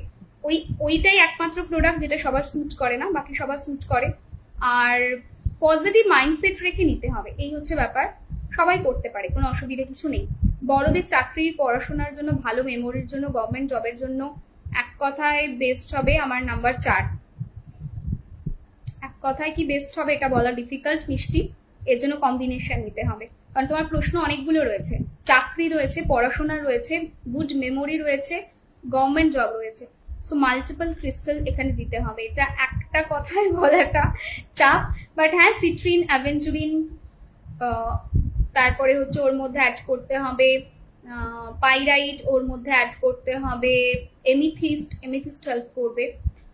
ওইটাই একমাত্র প্রোডাক্ট যেটা সবার স্যুট করে না, বাকি সবার স্যুট করে। আর পজিটিভ মাইন্ডসেট রেখে নিতে হবে, এই হচ্ছে ব্যাপার। সবাই করতে পারে, কোনো অসুবিধা কিছু নেই। বড়দের চাকরির, পড়াশোনার জন্য, ভালো মেমোরির জন্য, গভর্নমেন্ট জবের জন্য এক কথায় বেস্ট হবে আমার নাম্বার 4। এক কথায় কি বেস্ট হবে এটা বলা ডিফিকাল্ট মিষ্টি, এর জন্য কম্বিনেশন নিতে হবে। কারণ তোমার প্রশ্ন অনেকগুলো রয়েছে, চাকরি রয়েছে, পড়াশোনা রয়েছে, গুড মেমোরি রয়েছে, গভর্নমেন্ট জব রয়েছে। সো মাল্টিপল ক্রিস্টাল এখানে দিতে হবে, এটা একটা কথায় বলাটা চাপ। বাট হ্যাঁ, সিট্রিন, অ্যাভেঞ্চুরিন, তারপরে হচ্ছে ওর মধ্যে অ্যাড করতে হবে পাইরাইট, ওর মধ্যে অ্যাড করতে হবে এমিথিস্ট হেল্প করবে,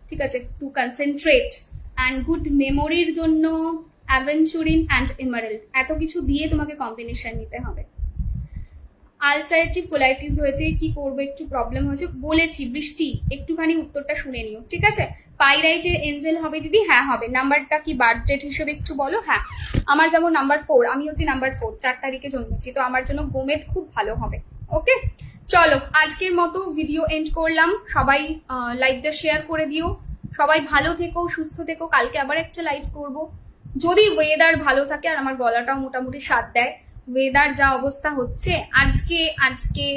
ঠিক আছে, টু কনসেন্ট্রেট। অ্যান্ড গুড মেমোরির জন্য অ্যাভেঞ্চুরিন অ্যান্ড এমারেল্ড, এত কিছু দিয়ে তোমাকে কম্বিনেশন নিতে হবে। আলসারেটিভ কোলাইটিস হয়েছে, কি করবো, একটু প্রবলেম হয়েছে বলেছি। বৃষ্টি একটুখানি উত্তরটা শুনে নিও, ঠিক আছে। পাইরাইটের এঞ্জেল হবে দিদি? হ্যাঁ হবে। নাম্বারটা কি বার্থ ডেট হিসেবে একটু বলো। হ্যাঁ, আমার যেমন নাম্বার 4, আমি হচ্ছে নাম্বার 4, 4 তারিখে জন্মেছি, তো আমার জন্য গোমেদ খুব ভালো হবে। ওকে চলো, আজকের মতো ভিডিও এন্ড করলাম। সবাই লাইভটা শেয়ার করে দিও। সবাই ভালো থেকো, সুস্থ থেকো। কালকে আবার একটা লাইভ করব, যদি ওয়েদার ভালো থাকে আর আমার গলাটাও মোটামুটি সাথ দেয়। ওয়েদার যা অবস্থা হচ্ছে আজকে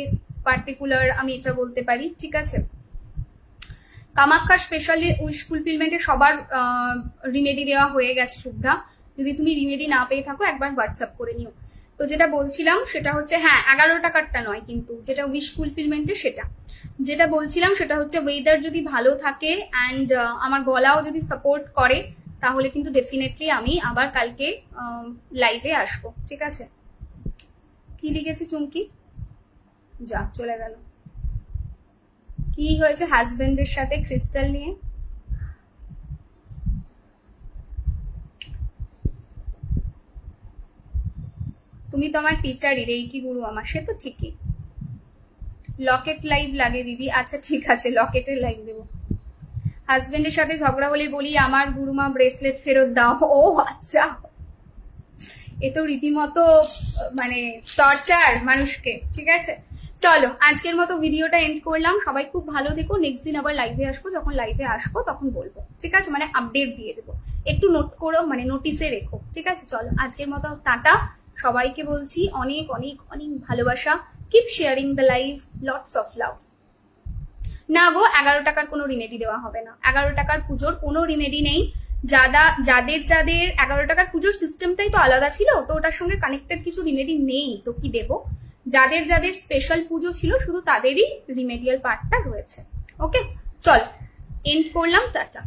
পার্টিকুলার আমি এটা বলতে পারি, ঠিক আছে। কামাখ্যা স্পেশালি উইশ ফুলফিলমেন্টে সবার রিমেডি দেওয়া হয়ে গেছে শুভ্রা, যদি তুমি রিমেডি না পেয়ে থাকো একবার হোয়াটসঅ্যাপ করে নিও। তো যেটা বলছিলাম সেটা হচ্ছে, হ্যাঁ 11 টাকারটা নয় কিন্তু, যেটা উইশ ফুলফিলমেন্টের সেটা যেটা বলছিলাম সেটা হচ্ছে ওয়েদার যদি ভালো থাকে অ্যান্ড আমার গলাও যদি সাপোর্ট করে তাহলে কিন্তু ডেফিনেটলি আমি আবার কালকে লাইভে আসবো, ঠিক আছে? কি লিখেছে চুমকি? যা চলে গেল। কি হয়েছে হাজবেন্ডের সাথে ক্রিস্টাল নিয়ে? তুমি তো আমার টিচারই, রেইকি গুরু আমার, সে তো ঠিকই। লকেট লাইভ লাগে দিদি, আচ্ছা ঠিক আছে লকেটের লাইভ দেবো। হাজবেন্ডের সাথে ঝগড়া হলে বলি আমার গুরুমা ব্রেসলেট ফেরত দাও। ও আচ্ছা, এ তো রীতিমতো মানে টর্চার মানুষকে, ঠিক আছে? চলো আজকের মতো ভিডিওটা এন্ড করলাম। সবাই খুব ভালো থেকো। নেক্সট দিন আবার লাইভে আসবো, যখন লাইভে আসবো তখন বলবো, ঠিক আছে? মানে আপডেট দিয়ে দেবো, একটু নোট করো, মানে নোটিসে রেখো, ঠিক আছে? চলো আজকের মতো টাটা। সবাইকে বলছি অনেক অনেক অনেক ভালোবাসা। Keep sharing the live, lots of love. না গো, 11 টাকার কোনো রিমেডি দেওয়া হবে না। 11 টাকার পুজোর কোনো রিমেডি নেই। যাদের 11 টাকার পুজোর সিস্টেমটাই তো আলাদা ছিল, তো ওটার সঙ্গে কানেক্টেড কিছু রিমেডি নেই, তো কি দেবো? যাদের স্পেশাল পুজো ছিল শুধু তাদেরই রিমেডিয়াল পার্টটা রয়েছে। ওকে চল এন্ড করলাম, টাটা।